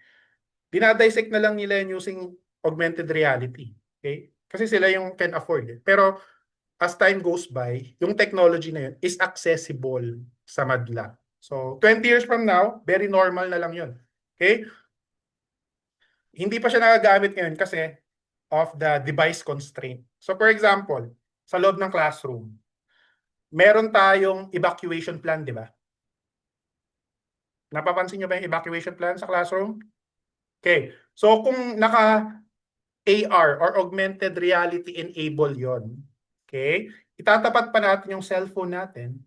dinadissect na lang nila yun using augmented reality. Okay? Kasi sila yung can afford. Pero as time goes by, yung technology na yun is accessible sa madla. So 20 years from now, very normal na lang yun. Okay? Hindi pa siya nagagamit ngayon kasi of the device constraint. So for example, sa loob ng classroom, meron tayong evacuation plan, di ba? Napapansin nyo ba yung evacuation plan sa classroom? Okay. So kung naka AR or augmented reality enable yon, okay? Itatapat pa natin yung cellphone natin.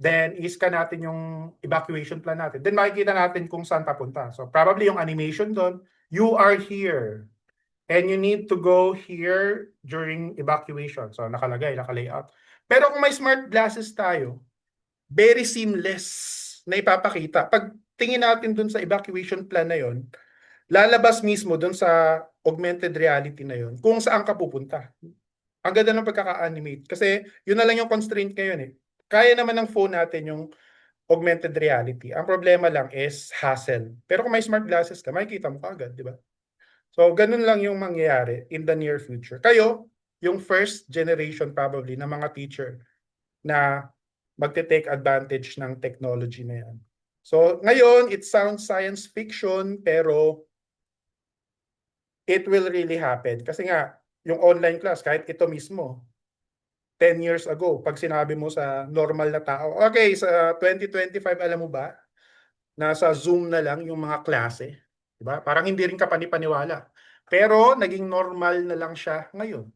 Then i-scan natin yung evacuation plan natin. Then makikita natin kung saan papunta. So probably yung animation doon, you are here. And you need to go here during evacuation. So nakalagay, naka-layout. Pero kung may smart glasses tayo, very seamless na ipapakita. Pag tingin natin dun sa evacuation plan na yon, lalabas mismo dun sa augmented reality na yon kung saan ka pupunta. Ang ganda ng pagkaka-animate. Kasi yun na lang yung constraint ngayon eh. Kaya naman ng phone natin yung augmented reality. Ang problema lang is hassle. Pero kung may smart glasses ka, makikita mo kaagad, di ba? So, ganun lang yung mangyayari in the near future. Kayo, yung first generation probably ng mga teacher na magte-take advantage ng technology na yan. So, ngayon, it sounds science fiction, pero it will really happen. Kasi nga, yung online class, kahit ito mismo, 10 years ago, pag sinabi mo sa normal na tao, okay, sa 2025, alam mo ba, nasa Zoom na lang yung mga klase. Diba? Parang hindi rin kapani-paniwala. Pero naging normal na lang siya ngayon.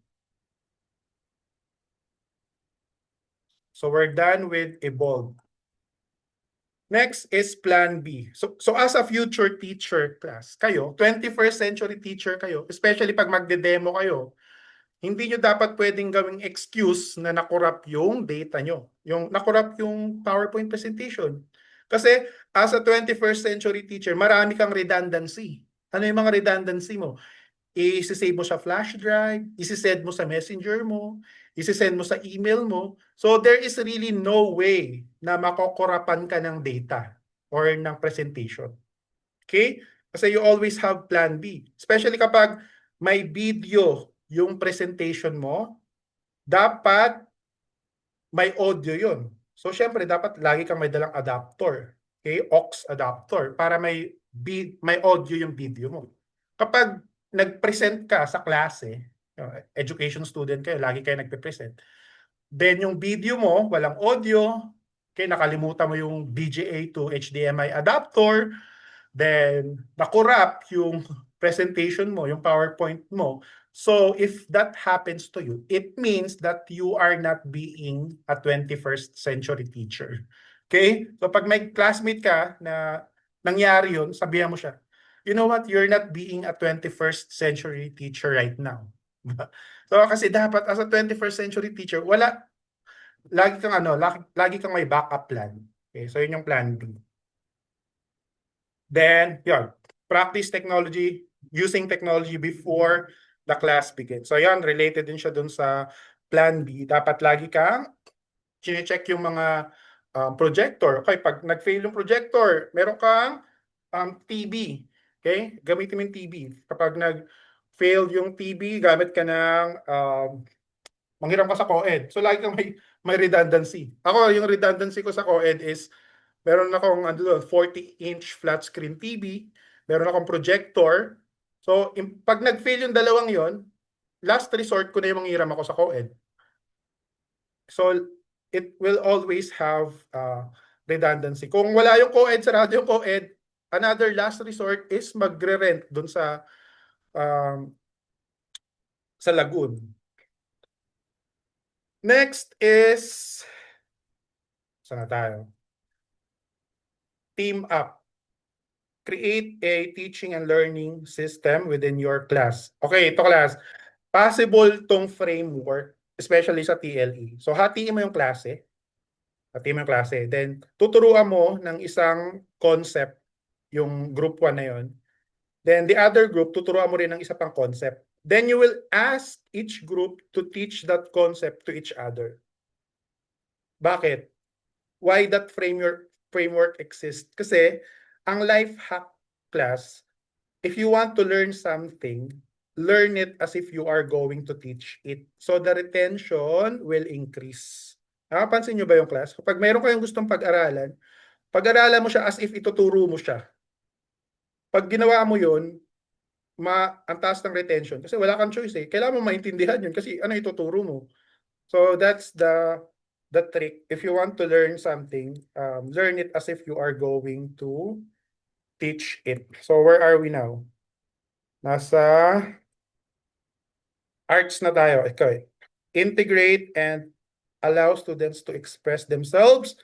So we're done with evolve. Next is plan B. So as a future teacher class, kayo, 21st century teacher kayo, especially pag magde-demo kayo, hindi nyo dapat pwedeng gawing excuse na nakurap yung data nyo. Yung nakurap yung PowerPoint presentation. Kasi as a 21st century teacher, marami kang redundancy. Ano yung mga redundancy mo? I-save mo sa flash drive, isi-send mo sa messenger mo, isi-send mo sa email mo. So there is really no way na makokurapan ka ng data or ng presentation. Okay? Kasi you always have plan B. Especially kapag may video yung presentation mo, dapat may audio yun. So syempre dapat lagi kang may dalang adapter. Okay? aux adapter para may audio yung video mo. Kapag nag-present ka sa klase, education student kayo, lagi kayo nagpe-present. Then yung video mo, walang audio, okay, nakalimutan mo yung VGA to HDMI adapter, then nakurap yung presentation mo, yung PowerPoint mo. So if that happens to you, it means that you are not being a 21st century teacher. Okay? So pag may classmate ka na nangyari yun, sabihan mo siya, you know what, you're not being a 21st century teacher right now. So kasi dapat as a 21st century teacher, lagi kang may backup plan. Okay? So yun yung plan B. Then, yun, practice technology, using technology before the class begins. So yan, related din siya dun sa plan B. Dapat lagi kang chine-check yung mga projector. Okay, pag nag-fail yung projector, meron kang TV. Okay, gamitin mo yung TV. Kapag nag-fail yung TV, gamit ka ng manghiram ka sa co-ed. So lagi kang may redundancy. Ako, yung redundancy ko sa co-ed is meron akong 40-inch flat screen TV, meron akong projector. So pag nag-fail yung dalawang yon, last resort ko na yung manghiram ako sa co-ed. So it will always have redundancy. Kung wala yung co-ed, sarado yung co-ed, another last resort is magre-rent dun sa lagoon. Next is, saan na tayo? Team up. Create a teaching and learning system within your class. Okay, ito class. Possible tong framework, especially sa TLE. So, hatiin mo yung klase. Then, tuturuan mo ng isang concept, yung group 1 na yun. Then, the other group, tuturuan mo rin ng isa pang concept. Then, you will ask each group to teach that concept to each other. Bakit? Why that framework exists? Kasi, ang life hack class, if you want to learn something, learn it as if you are going to teach it. So the retention will increase. Nakapansin nyo ba yung class? Kapag mayroon kayong gustong pag-aralan, pag-aralan mo siya as if ituturo mo siya. Pag ginawa mo yun, ang taas ng retention. Kasi wala kang choice eh. Kailangan mo maintindihan yun kasi ano ituturo mo. So that's the the trick. If you want to learn something, learn it as if you are going to teach it. So where are we now? Nasa arts na tayo. Ikaw eh. Integrate and allow students to express themselves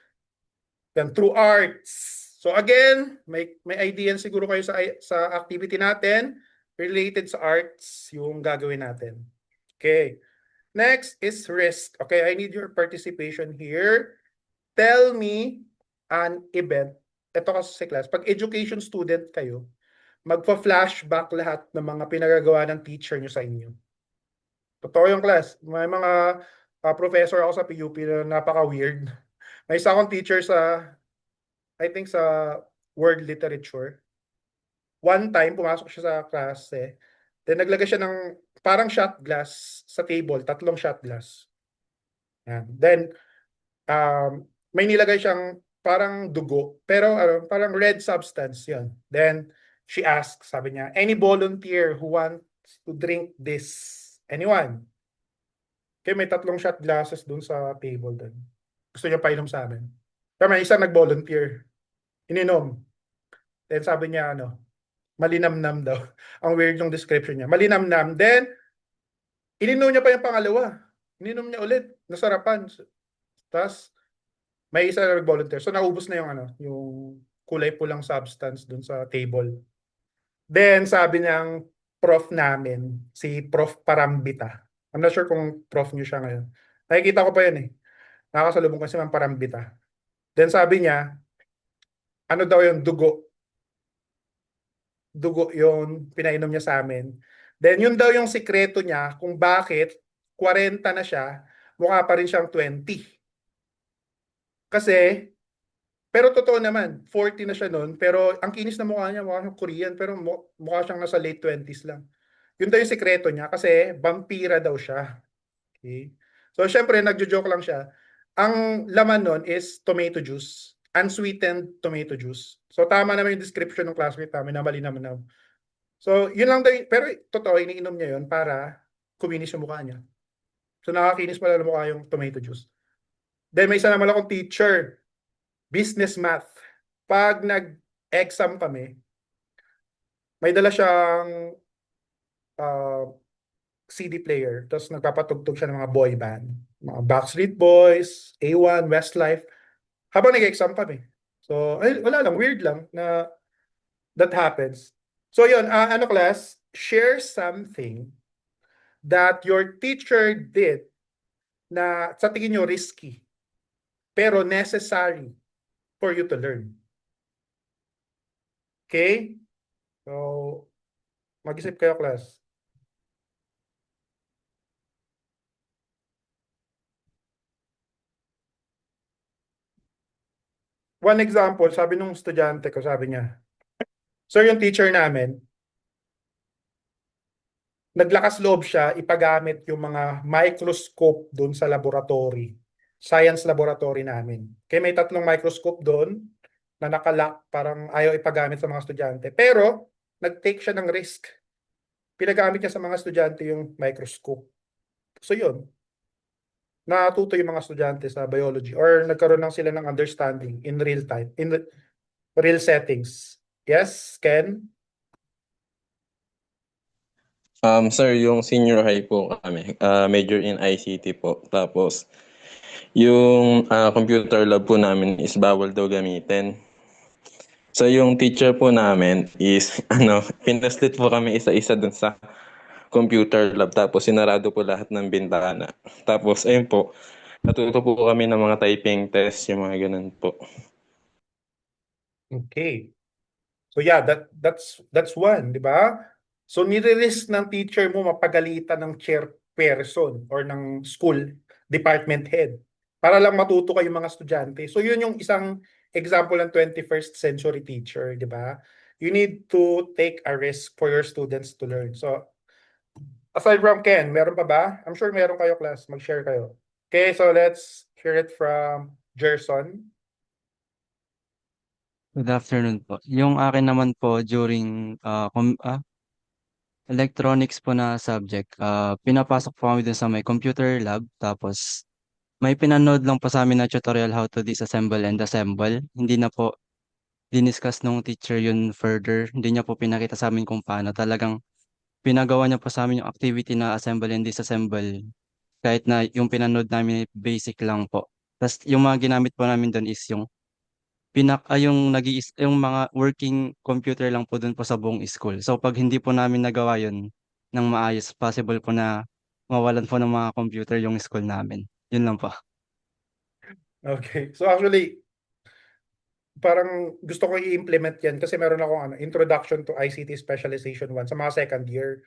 then through arts. So again, may idea siguro kayo sa activity natin related sa arts yung gagawin natin. Okay. Next is risk. Okay, I need your participation here. Tell me an event. Ito kasi sa class. Pag education student kayo, magpa-flashback lahat ng mga pinagagawa ng teacher nyo sa inyo. Totoo yung class. May mga professor ako sa PUP na napaka-weird. May isa akong teacher sa, I think sa world literature. One time, pumasok siya sa klase. Then naglagay siya ng parang shot glass sa table, 3 shot glass. Yan. Then, may nilagay siyang parang dugo, pero parang red substance yan. Then, she asked, sabi niya, any volunteer who wants to drink this? Anyone? Okay, may 3 shot glasses dun sa table dun. Gusto niya painom sa amin. Pero may isang nag-volunteer. Ininom. Then sabi niya, malinamnam daw. Ang weird yung description niya. Malinamnam. Then, ininom niya pa yung pangalawa. Ininom niya ulit. Nasarapan. Tapos, may isa na nag-volunteer. So, naubos na yung kulay pulang substance dun sa table. Then, sabi ng prof namin, si Prof Parambita. I'm not sure kung prof niyo siya ngayon. Nakikita ko pa yun eh. Nakakasalubong ko si Ma'am Parambita. Then, sabi niya, ano daw yung dugo? Dugo yung pinainom niya sa amin. Then, yun daw yung sikreto niya kung bakit 40 na siya, mukha pa rin siyang 20. Kasi, pero totoo naman, 40 na siya noon, pero ang kinis na mukha niya, mukha siyang Korean, pero mukha siyang nasa late 20s lang. Yun daw yung sikreto niya kasi vampira daw siya. Okay? So, syempre, nagjo-joke lang siya. Ang laman nun is tomato juice. Unsweetened tomato juice. So, tama naman yung description ng classmate namin na mali naman na. So, yun lang daw, pero totoo, iniinom niya yun para kuminis yung mukha niya. So, nakakinis pala ng mukha yung tomato juice. Then, may isa naman akong teacher, business math. Pag nag-exam kami, may dala siyang CD player. Tapos nagpapatugtog siya ng mga boy band. Mga Backstreet Boys, A1, Westlife. Habang nag-exam kami. So, ay, wala lang. Weird lang na that happens. So, yun. Class? Share something that your teacher did na sa tingin nyo risky pero necessary for you to learn. Okay? So, mag-isip kayo, class. One example, sabi nung estudyante ko, sabi niya, sir, yung teacher namin, naglakas loob siya ipagamit yung mga microscope doon sa laboratory, science laboratory namin. Kaya may 3 microscope doon na nakalock, parang ayaw ipagamit sa mga estudyante. Pero, nag-take siya ng risk. Pinagamit niya sa mga estudyante yung microscope. So yun, natuto yung mga estudyante sa biology or nagkaroon lang sila ng understanding in real time, in real settings. Yes, Ken? Sir, yung senior high po kami, major in ICT po. Tapos, yung computer lab po namin is bawal daw gamitin. So, yung teacher po namin is, pinaslit po kami isa-isa dun sa computer lab. Tapos, sinarado po lahat ng bintana. Tapos, ayun po, natuto po kami ng mga typing test, yung mga ganun po. Okay. So yeah, that's one, di ba? So nire-risk ng teacher mo mapagalitan ng chairperson or ng school department head para lang matuto kayo mga estudyante. So yun yung isang example ng 21st century teacher, di ba? You need to take a risk for your students to learn. So aside from Ken, meron pa ba? I'm sure meron kayo, class. Mag-share kayo. Okay, so let's hear it from Gerson. Good afternoon po. Yung akin naman po during electronics po na subject, pinapasok po kami dun sa may computer lab, tapos May pinanood lang po sa amin na tutorial how to disassemble and assemble. Hindi na po diniscuss nung teacher yun further. Hindi niya po pinakita sa amin kung paano. Talagang pinagawa niya po sa amin yung activity na assemble and disassemble. Kahit na yung pinanood namin basic lang po. Tapos yung mga ginamit po namin doon is yung yung yung mga working computer lang po doon po sa buong school. So pag hindi po namin nagawa yun ng maayos, possible po na mawalan po ng mga computer yung school namin. Yun lang po. Okay. So actually, parang gusto ko i-implement yan kasi meron akong Introduction to ICT Specialization 1 sa mga second year.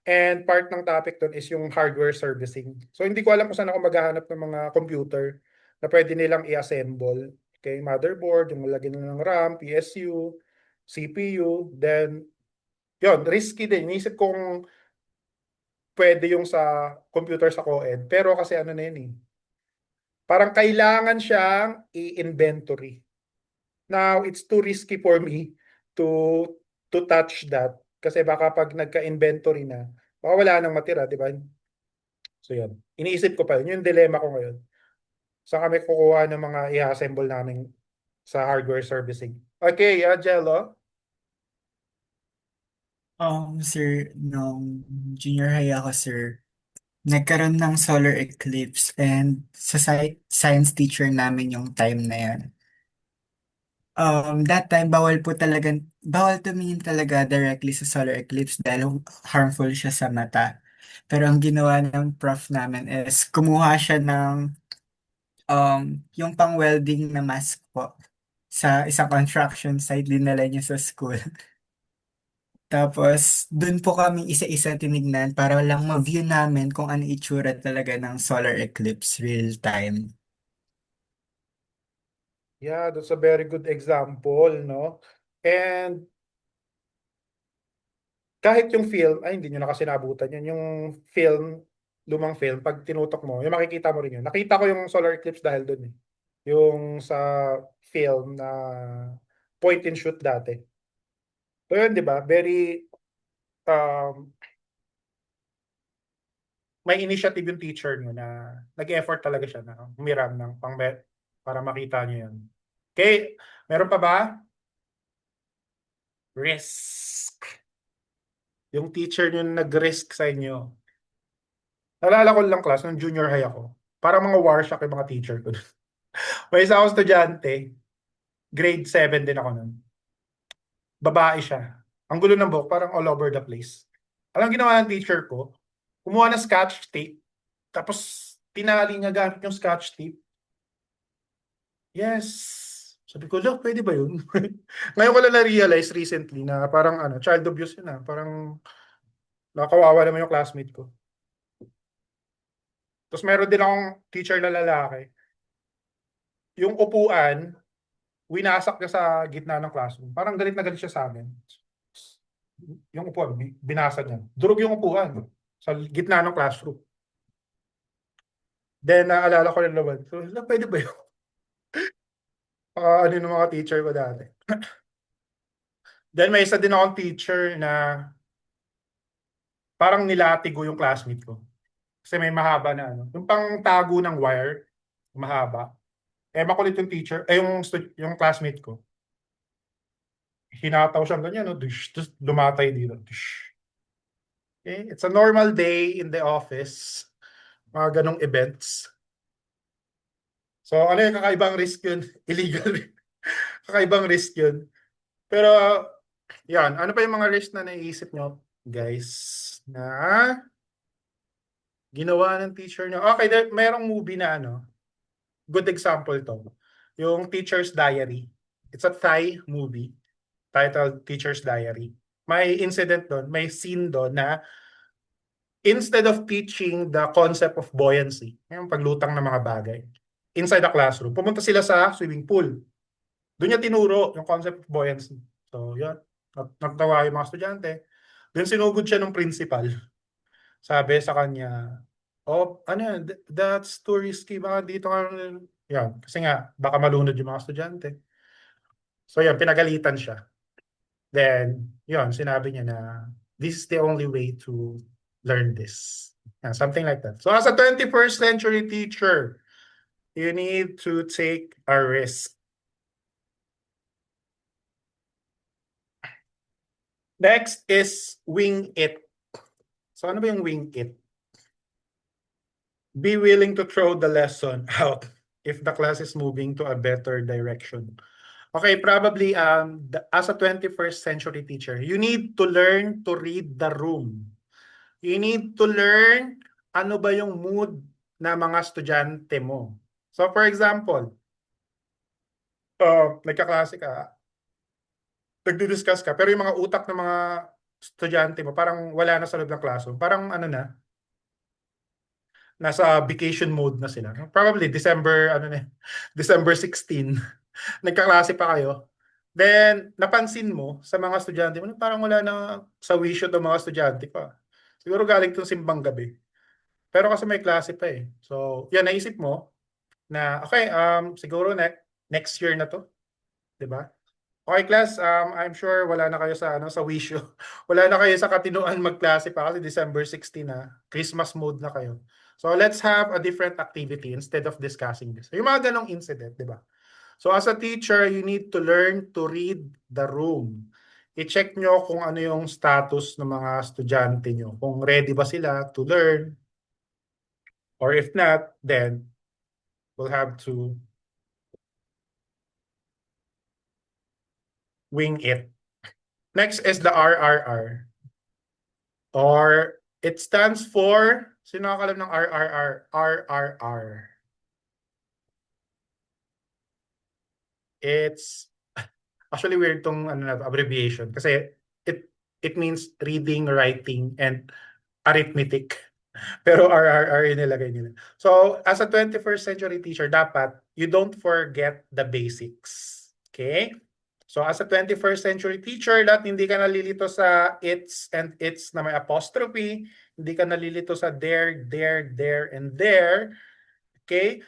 And part ng topic doon is yung hardware servicing. So hindi ko alam kung saan ako maghahanap ng mga computer na pwede nilang i-assemble. Okay, motherboard, yung lagyan ng RAM, PSU, CPU, then yun, risky din. Inisip kong pwede yung sa computer sa co-ed. Pero kasi ano na yun eh. Parang kailangan siyang i-inventory. Now, it's too risky for me to touch that. Kasi baka pag nagka-inventory na, baka wala nang matira, di ba? So yun. Iniisip ko pa yun. Yung dilemma ko ngayon. Saan kami kukuha ng mga i-assemble namin sa hardware servicing. Okay, Jello. Sir, nung junior high ako, sir, nagkaroon ng solar eclipse and sa science teacher namin yung time na yan. That time, bawal tumingin talaga directly sa solar eclipse dahil harmful siya sa mata. Pero ang ginawa ng prof namin is kumuha siya ng yung pang-welding na mask po sa isang construction site, dinala niya sa school. Tapos, dun po kami isa-isa tinignan para lang ma-view namin kung ano itsura talaga ng solar eclipse real time. Yeah, that's a very good example, no? And kahit yung film, ay hindi nyo na kasi nabutan yun, yung film, lumang film, pag tinutok mo, yung makikita mo rin yun. Nakita ko yung solar eclipse dahil dun eh. Yung sa film na point and shoot dati. So yun, di ba? Very, um, may initiative yung teacher nyo na nag-effort talaga siya na humiram ng para makita nyo yun. Okay, meron pa ba? Risk. Yung teacher nyo nag-risk sa inyo. Nalala ko lang class, nung junior high ako. Parang mga warshock yung mga teacher ko. May isa akong estudyante, grade 7 din ako nun. Babae siya. Ang gulo ng book, parang all over the place. Alam ginawa ng teacher ko, kumuha ng scotch tape, tapos tinali niya gamit yung scotch tape. Yes. Sabi ko, look, pwede ba yun? Ngayon ko lang na-realize recently na parang child abuse yun parang nakawawa naman yung classmate ko. Tapos meron din akong teacher na lalaki. Yung upuan, winasak niya sa gitna ng classroom. Parang galit na galit siya sa amin. Yung upuan, binasa niya. Durog yung upuan sa gitna ng classroom. Then, naalala ko rin naman. So, pwede ba yun? Ano yung mga teacher ko dati. Then, may isa din akong teacher na parang nilatigo yung classmate ko. Kasi may mahaba na yung pang tago ng wire, mahaba. Makulit yung teacher, yung classmate ko. Hinataw siyang ganyan, no? Tapos lumatay dito. Okay? It's a normal day in the office. Mga ganong events. So, ano yung kakaibang risk yun? Illegal. Kakaibang risk yun. Pero, yan. Ano pa yung mga risk na naiisip nyo, guys? Na ginawa ng teacher nyo. Okay, merong movie na good example to. Yung Teacher's Diary. It's a Thai movie titled Teacher's Diary. May incident doon, may scene doon na instead of teaching the concept of buoyancy, yung paglutang ng mga bagay, inside the classroom, pumunta sila sa swimming pool. Doon niya tinuro yung concept of buoyancy. So, yun. Nagtawa yung mga estudyante. Then sinugod siya ng principal. Sabi sa kanya, that's too risky. Baka dito ka, yan. Kasi nga, baka malunod yung mga estudyante. So, yan, pinagalitan siya. Then, yun, sinabi niya na, this is the only way to learn this. Something like that. So, as a 21st century teacher, You need to take a risk. Next is wing it. So ano ba yung wing it? Be willing to throw the lesson out if the class is moving to a better direction. Okay, probably as a 21st century teacher, you need to learn to read the room. You need to learn ano ba yung mood na mga estudyante mo. So for example, nagkaklase ka, nagdi-discuss ka, pero yung mga utak ng mga estudyante mo parang wala na sa loob ng classroom. Parang ano na, nasa vacation mode na sila. Probably December, December 16, nagkaklase pa kayo. Then, napansin mo sa mga estudyante mo, parang wala na sa wisyo ng mga estudyante pa. Siguro galing itong simbang gabi. Pero kasi may klase pa eh. So, yan, naisip mo na, okay, siguro next year na to. Diba? Okay, class, I'm sure wala na kayo sa sa wisyo. Wala na kayo sa katinuan magklase pa kasi December 16 na. Christmas mode na kayo. So let's have a different activity instead of discussing this. Yung mga ganong incident, di ba? So as a teacher, you need to learn to read the room. I-check nyo kung ano yung status ng mga estudyante nyo. Kung ready ba sila to learn. Or if not, then we'll have to wing it. Next is the RRR. Or it stands for, sino nakakalam ng RRR? RRR. It's actually weird tong abbreviation kasi it means reading, writing, and arithmetic. Pero RRR yung nilagay nila. So, as a 21st century teacher, dapat you don't forget the basics. Okay? So, as a 21st century teacher, hindi ka nalilito sa its and its na may apostrophe. Hindi ka nalilito sa there, and there. Okay?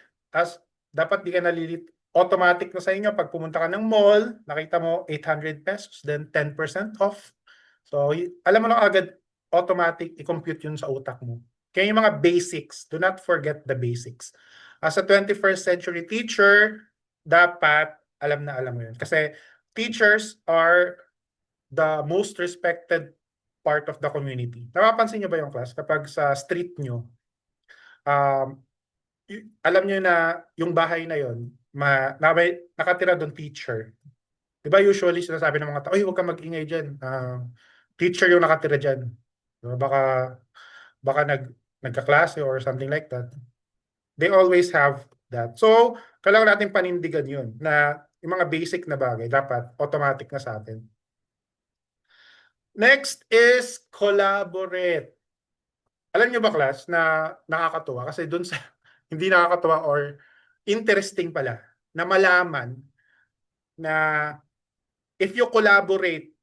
Dapat di ka nalilito. Automatic na sa inyo, pag pumunta ka ng mall, nakita mo 800 pesos, then 10% off. So, alam mo na agad, automatic, i-compute yun sa utak mo. Kaya yung mga basics, do not forget the basics. As a 21st century teacher, dapat alam na alam mo yun. Kasi teachers are the most respected part of the community. Napapansin nyo ba yung class? Kapag sa street nyo, alam nyo na yung bahay na yun, may nakatira doon teacher. Diba usually sinasabi ng mga tao, huwag ka mag-ingay dyan. Teacher yung nakatira dyan. Diba, baka nagkaklase or something like that. They always have that. So, kailangan natin panindigan yun na yung mga basic na bagay dapat automatic na sa atin. Next is collaborate. Alam nyo ba class na nakakatuwa kasi dun sa hindi nakakatuwa or interesting pala na malaman na if you collaborate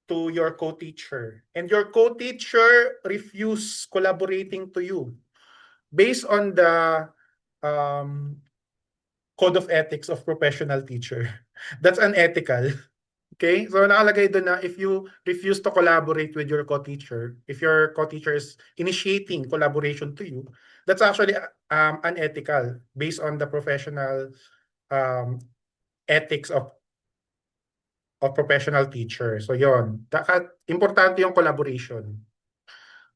to your co-teacher and your co-teacher refuse collaborating to you based on the code of ethics of professional teacher, that's unethical. Okay, so nakalagay doon na if you refuse to collaborate with your co-teacher, if your co-teacher is initiating collaboration to you, that's actually unethical based on the professional ethics of professional teachers. So yon, importante yung collaboration.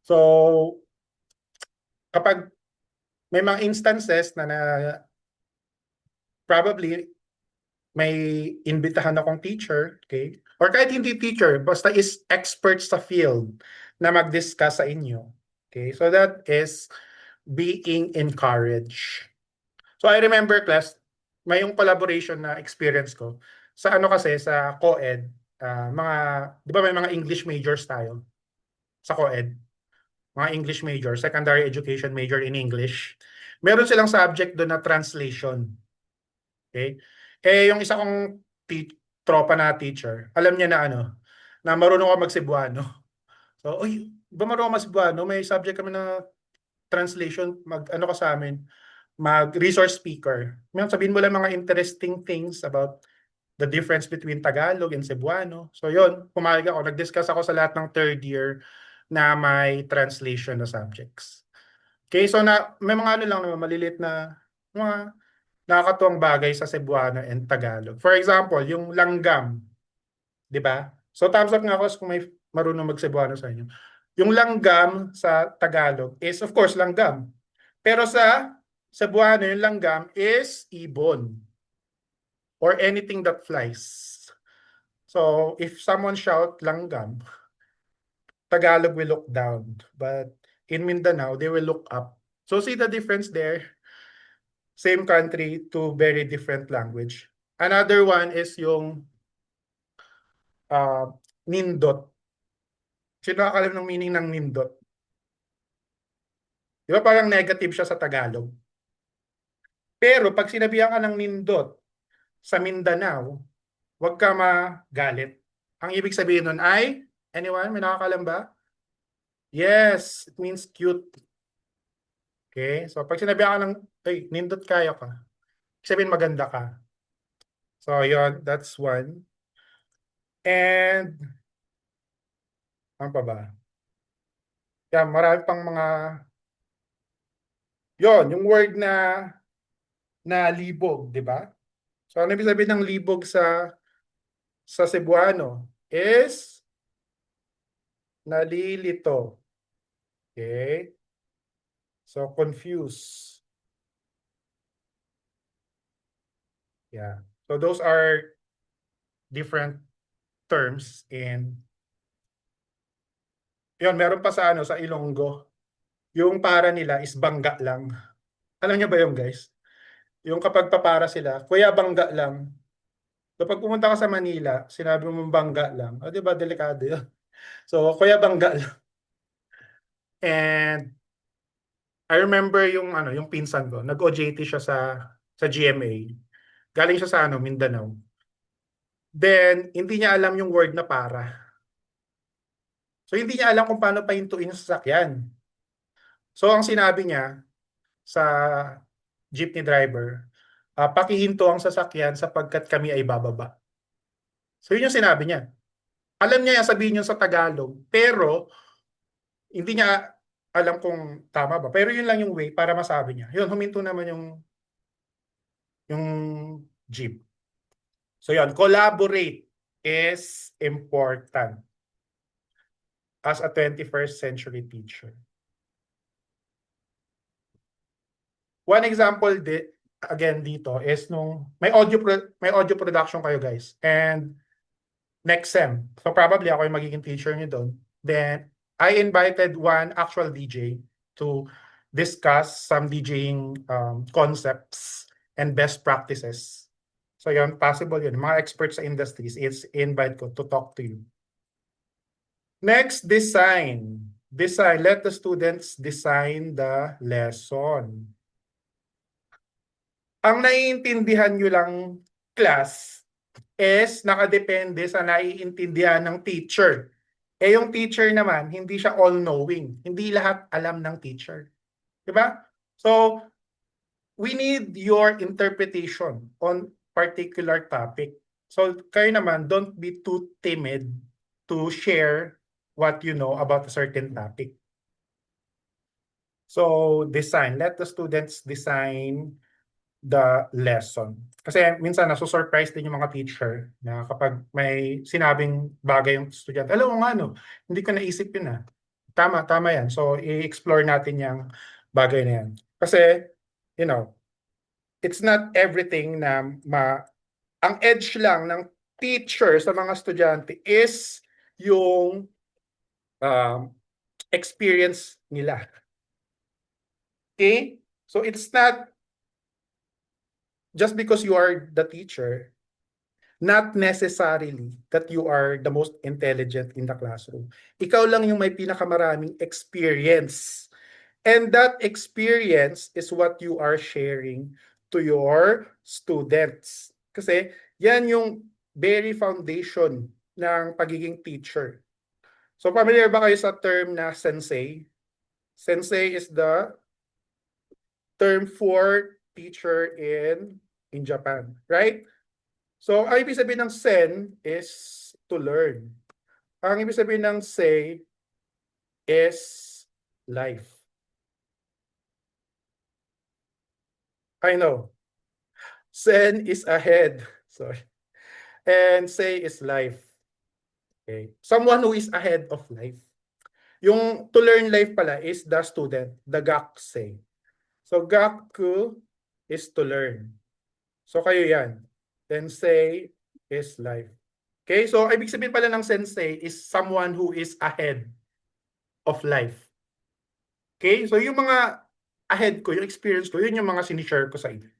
So kapag may mga instances na probably may imbitahan akong teacher, okay? Or kahit hindi teacher, basta is expert sa field na mag-discuss sa inyo. Okay? So that is being encouraged. So I remember class, may yung collaboration na experience ko. Sa kasi, sa co-ed, di ba may mga English majors tayo? Sa co-ed. Mga English major, secondary education major in English. Meron silang subject doon na translation. Okay? Yung isa kong tropa na teacher, alam niya na na marunong ako mag-Cebuano. So, ba marunong ako mag-Cebuano? May subject kami na translation, ka sa amin, mag-resource speaker. Sabihin mo lang mga interesting things about the difference between Tagalog and Cebuano. So, yun, pumayag ako. Nag-discuss ako sa lahat ng third year na may translation na subjects. Okay, so may mga lang naman, malilit na mga nakakatuwang bagay sa Cebuano and Tagalog. For example, yung langgam, di ba? So thumbs up nga ako kung may marunong mag-Cebuano sa inyo. Yung langgam sa Tagalog is of course langgam. Pero sa Cebuano, yung langgam is ibon or anything that flies. So if someone shout langgam, Tagalog will look down. But in Mindanao, they will look up. So see the difference there? Same country, two very different language. Another one is yung nindot. Sino nakakalam ng meaning ng nindot? Di ba parang negative siya sa Tagalog? Pero pag sinabihan ka ng nindot sa Mindanao, huwag ka magalit. Ang ibig sabihin nun ay, anyone, may nakakalam ba? Yes, it means cute. Okay, so pag sinabihan ka ng, ay, nindot kaya ka, ibig sabihin maganda ka. So yun, that's one. And, ano pa ba? Yan, marami pang mga, yon yung word na libog, di ba? So ano ibig sabihin ng libog sa Cebuano is nalilito. Okay? So confused. Yeah. So those are different terms in yun, meron pa sa sa Ilonggo. Yung para nila is bangga lang. Alam niyo ba yung guys? Yung kapag papara sila, kuya bangga lang. Kapag pumunta ka sa Manila, sinabi mo bangga lang. O, di ba, delikado yun. So, kuya bangga lang. And I remember yung pinsan ko, nag-OJT siya sa GMA. Galing siya sa Mindanao. Then, hindi niya alam yung word na para. So, hindi niya alam kung paano pahintuin yung sasakyan. So, ang sinabi niya sa jeepney driver, pakihinto ang sasakyan sapagkat kami ay bababa. So, yun yung sinabi niya. Alam niya sabihin yun sa Tagalog, pero hindi niya alam kung tama ba. Pero yun lang yung way para masabi niya. Yun, huminto naman yung jeep. So yun, collaborate is important as a 21st century teacher. One example again dito is nung may audio production kayo guys and next sem. So probably ako yung magiging teacher niyo doon. Then I invited one actual DJ to discuss some DJing concepts and best practices. So yun, possible yun. Mga experts sa industries, it's invite ko to talk to you. Next, design. Design. Let the students design the lesson. Ang naiintindihan nyo lang, class, is nakadepende sa naiintindihan ng teacher. Yung teacher naman, hindi siya all-knowing. Hindi lahat alam ng teacher. Diba? So, we need your interpretation on particular topic. So, kayo naman, don't be too timid to share what you know about a certain topic. So, design. Let the students design the lesson. Kasi minsan nasusurprise din yung mga teacher na kapag may sinabing bagay yung estudyante, alam mo nga hindi ko naisip yun Tama yan. So, i-explore natin yung bagay na yan. Kasi, it's not everything na ang edge lang ng teacher sa mga estudyante is yung experience nila. Okay? So, it's not just because you are the teacher, not necessarily that you are the most intelligent in the classroom. Ikaw lang yung may pinakamaraming experience. And that experience is what you are sharing to your students. Kasi yan yung very foundation ng pagiging teacher. So familiar ba kayo sa term na sensei? Sensei is the term for teacher in Japan, right? So, ang ibig sabihin ng sen is to learn. Ang ibig sabihin ng sei is life. I know. Sen is ahead. Sorry. And say is life. Okay. Someone who is ahead of life. Yung to learn life pala is the student, the gakusei. So gaku is to learn. So kayo yan. Sensei is life. Okay, so ibig sabihin pala ng sensei is someone who is ahead of life. Okay, so yung mga ahead ko, yung experience ko, yun yung mga sinishare ko sa inyo.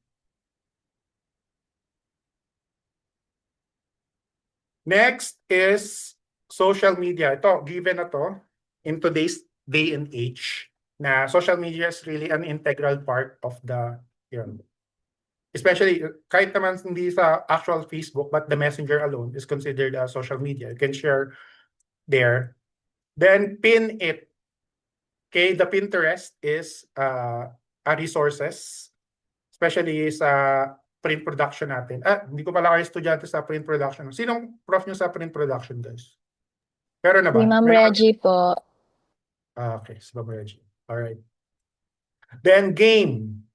Next is social media. Ito, given na to in today's day and age na social media is really an integral part of the, especially kahit naman hindi sa actual Facebook, but the messenger alone is considered a social media. You can share there. Then pin it. Okay, the Pinterest is a resources, especially sa print production natin. Hindi ko pala kayo estudyante sa print production. Sinong prof nyo sa print production, guys? Pero na ba? Si Ma'am Reggie po. Okay, si Ma'am Reggie. Alright. Then game.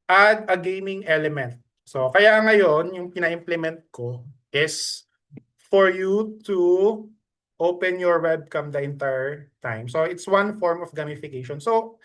Add a gaming element. So, kaya ngayon, yung pina-implement ko is for you to open your webcam the entire time. So, it's one form of gamification. So,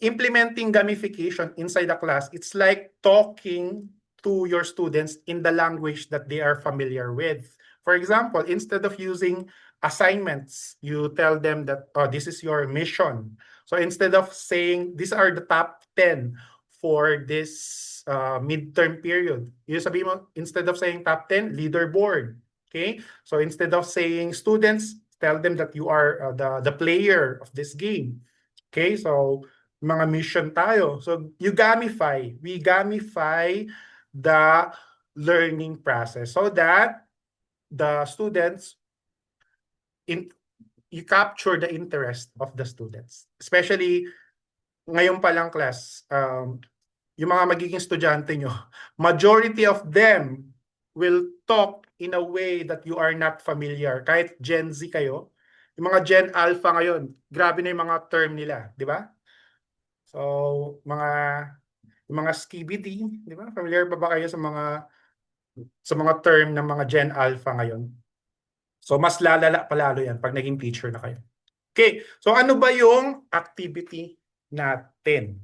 implementing gamification inside the class, it's like talking to your students in the language that they are familiar with. For example, instead of using assignments, you tell them that, oh, this is your mission. So instead of saying, these are the top 10 for this midterm period, you sabihin mo, instead of saying top 10, leaderboard. Okay? So instead of saying students, tell them that you are the player of this game. Okay? So mga mission tayo. So we gamify the learning process so that the students you capture the interest of the students. Especially ngayon pa lang class, yung mga magiging estudyante nyo, majority of them will talk in a way that you are not familiar. Kahit Gen Z kayo, yung mga Gen Alpha ngayon, grabe na yung mga term nila, di ba? So, mga skibidi, di ba? Familiar pa ba kayo sa mga term ng mga Gen Alpha ngayon? So, mas lalala palalo yan pag naging teacher na kayo. Okay, so ano ba yung activity natin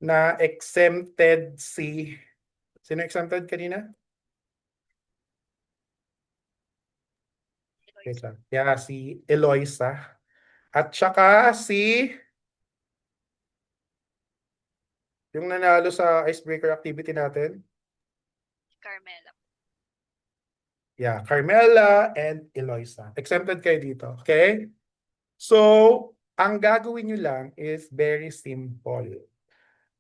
na exempted si... Sino exempted kanina? Wait lang. Yeah, si Eloisa. At saka si... Yung nanalo sa icebreaker activity natin? Carmela. Yeah, Carmela and Eloisa. Exempted kayo dito, okay? So, ang gagawin nyo lang is very simple.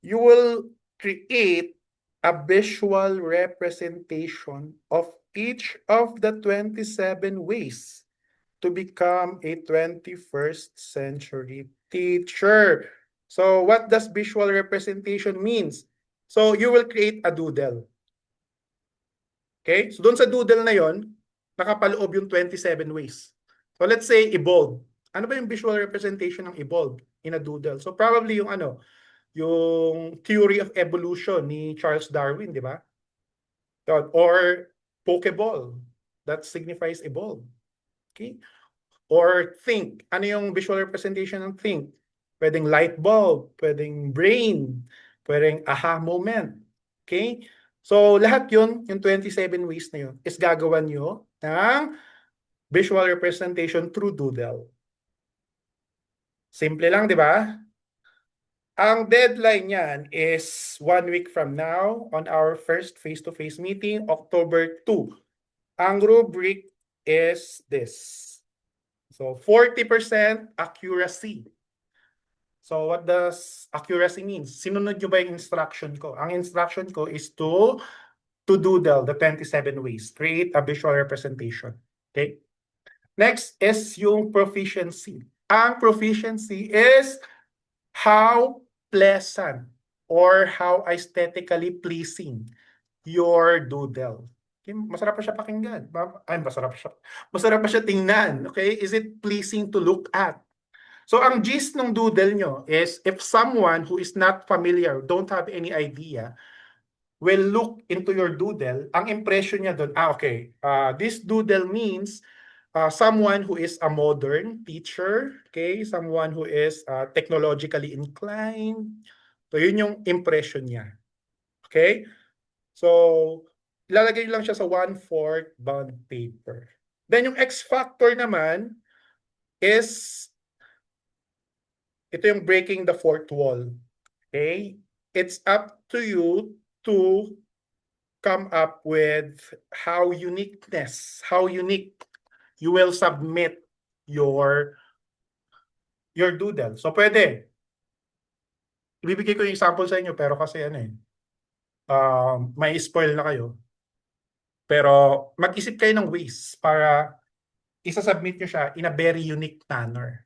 You will create a visual representation of each of the 27 ways to become a 21st century teacher. So, what does visual representation means? So, you will create a doodle. Okay? So, doon sa doodle na yon, nakapaloob yung 27 ways. So, let's say evolve. Ano ba yung visual representation ng evolve in a doodle? So, probably yung yung theory of evolution ni Charles Darwin, di ba? Or Pokeball. That signifies evolve. Okay? Or think. Ano yung visual representation ng think? Pwedeng light bulb, pwedeng brain, pwedeng aha moment. Okay? So, lahat yun, yung 27 ways na yun, is gagawan nyo ng visual representation through doodle. Simple lang, di ba? Ang deadline niyan is 1 week from now on our first face-to-face meeting, October 2. Ang rubric is this. So, 40% accuracy. So, what does accuracy mean? Sinunod nyo ba yung instruction ko? Ang instruction ko is to doodle the 27 ways. Create a visual representation. Okay? Next is yung proficiency. Ang proficiency is how pleasant or how aesthetically pleasing your doodle. Okay? Masarap pa siya pakinggan. Ay, masarap pa siya tingnan. Okay? Is it pleasing to look at? So, ang gist ng doodle nyo is if someone who is not familiar, don't have any idea, will look into your doodle, ang impression niya doon, okay, this doodle means someone who is a modern teacher, okay, someone who is technologically inclined. So yun yung impression niya. Okay? So ilalagay lang siya sa 1/4 bond paper. Then yung X factor naman is ito yung breaking the fourth wall. Okay? It's up to you to come up with how unique you will submit your doodle. So pwede. Ibibigay ko yung example sa inyo pero kasi may spoil na kayo. Pero mag-isip kayo ng ways para isa-submit nyo siya in a very unique manner.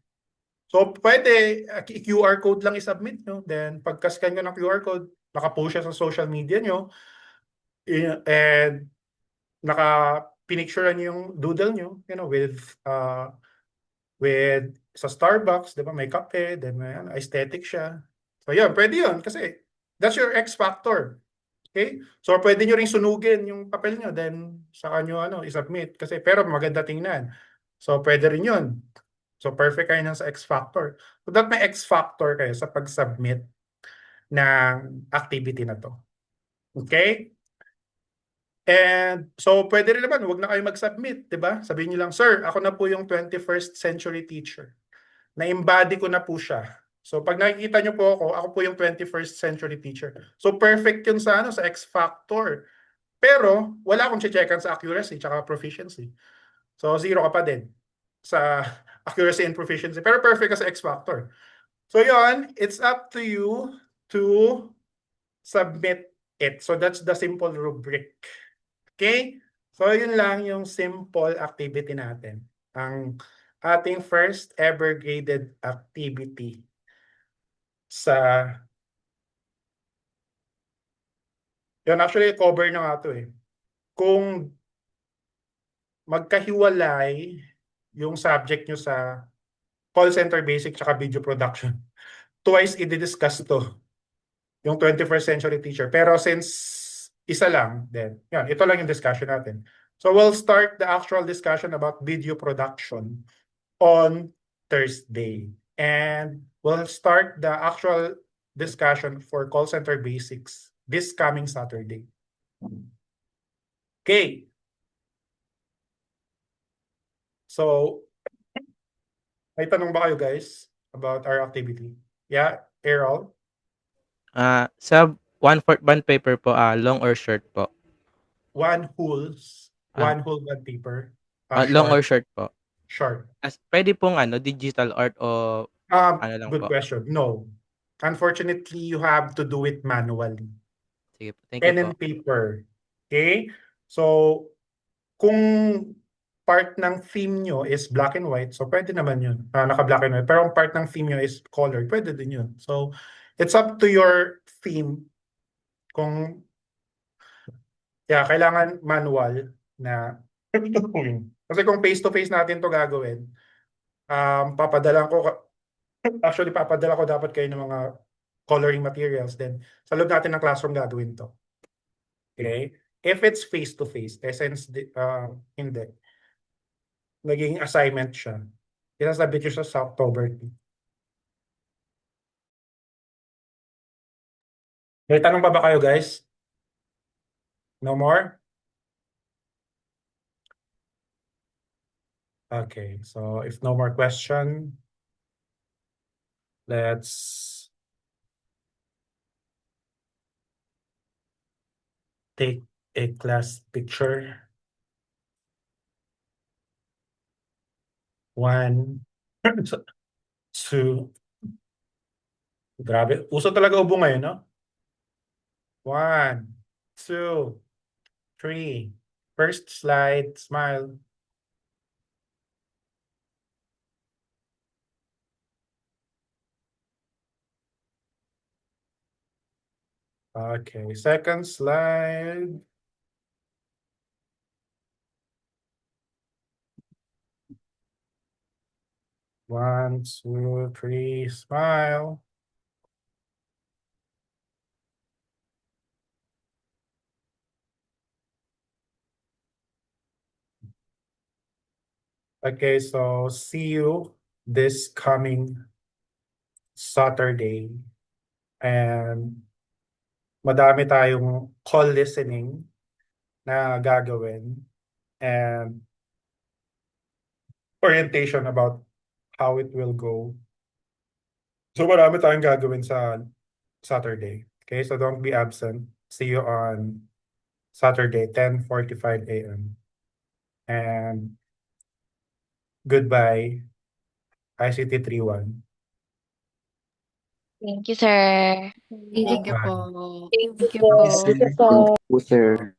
So pwede QR code lang i-submit nyo. Then pagka-scan nyo ng QR code, naka-post siya sa social media nyo. And naka-pinicturean nyo yung doodle nyo, with sa Starbucks, di ba, may kape, then may aesthetic siya. So yun, pwede yun kasi that's your X factor. Okay? So pwede nyo ring sunugin yung papel nyo, then saka nyo i-submit. Kasi pero maganda tingnan. So pwede rin yun. So perfect kayo sa X factor. So that may X factor kayo sa pag-submit ng activity na to. Okay? And so pwede rin naman, huwag na kayo mag-submit, di ba? Sabihin nyo lang, sir, ako na po yung 21st century teacher. Na-embody ko na po siya. So pag nakikita nyo po ako po yung 21st century teacher. So perfect yun sa X factor. Pero wala akong checkan sa accuracy tsaka proficiency. So zero ka pa din sa accuracy and proficiency. Pero perfect ka sa X factor. So yun, it's up to you to submit it. So that's the simple rubric. Okay? So yun lang yung simple activity natin. Ang ating first ever graded activity sa yun, actually cover na nga to kung magkahiwalay yung subject nyo sa call center basic tsaka video production, twice i-discuss to yung 21st century teacher. Pero since isa lang, then yan, ito lang yung discussion natin. So we'll start the actual discussion about video production on Thursday. And we'll start the actual discussion for call center basics this coming Saturday. Okay. So, may tanong ba kayo guys about our activity? Yeah, Errol? Sa 1/4 bond paper po, long or short po? One whole bond paper. Long or Short. short po? Short. Pwede pong digital art o lang Good po? question. No. Unfortunately, you have to do it manually. Sige po, thank you Pen po. and paper. Okay? So, kung part ng theme nyo is black and white, so pwede naman yun. Naka-black and white. Pero ang part ng theme nyo is colored, pwede din yun. So, it's up to your theme kung kailangan manual na kasi kung face-to-face natin to gagawin, papadala ko dapat kayo ng mga coloring materials. Then, sa loob natin ng classroom gagawin to. Okay? If it's face-to-face, since hindi, naging assignment siya, isasabit nyo siya sa October 2. May tanong pa ba kayo guys? No more? Okay, so if no more question, let's take a class picture. 1, 2. Grabe, uso talaga ubo ngayon, no? 1, 2, 3. First slide, smile. Okay, second slide. One, two, three, smile. Okay, so see you this coming Saturday. And madami tayong call listening na gagawin and orientation about how it will go. So marami tayong gagawin sa Saturday. Okay, so don't be absent. See you on Saturday, 10:45 a.m. And goodbye, ICT 31. Thank you, sir. Thank you Thank you Bye. po. Thank Thank you you po. po. po, sir.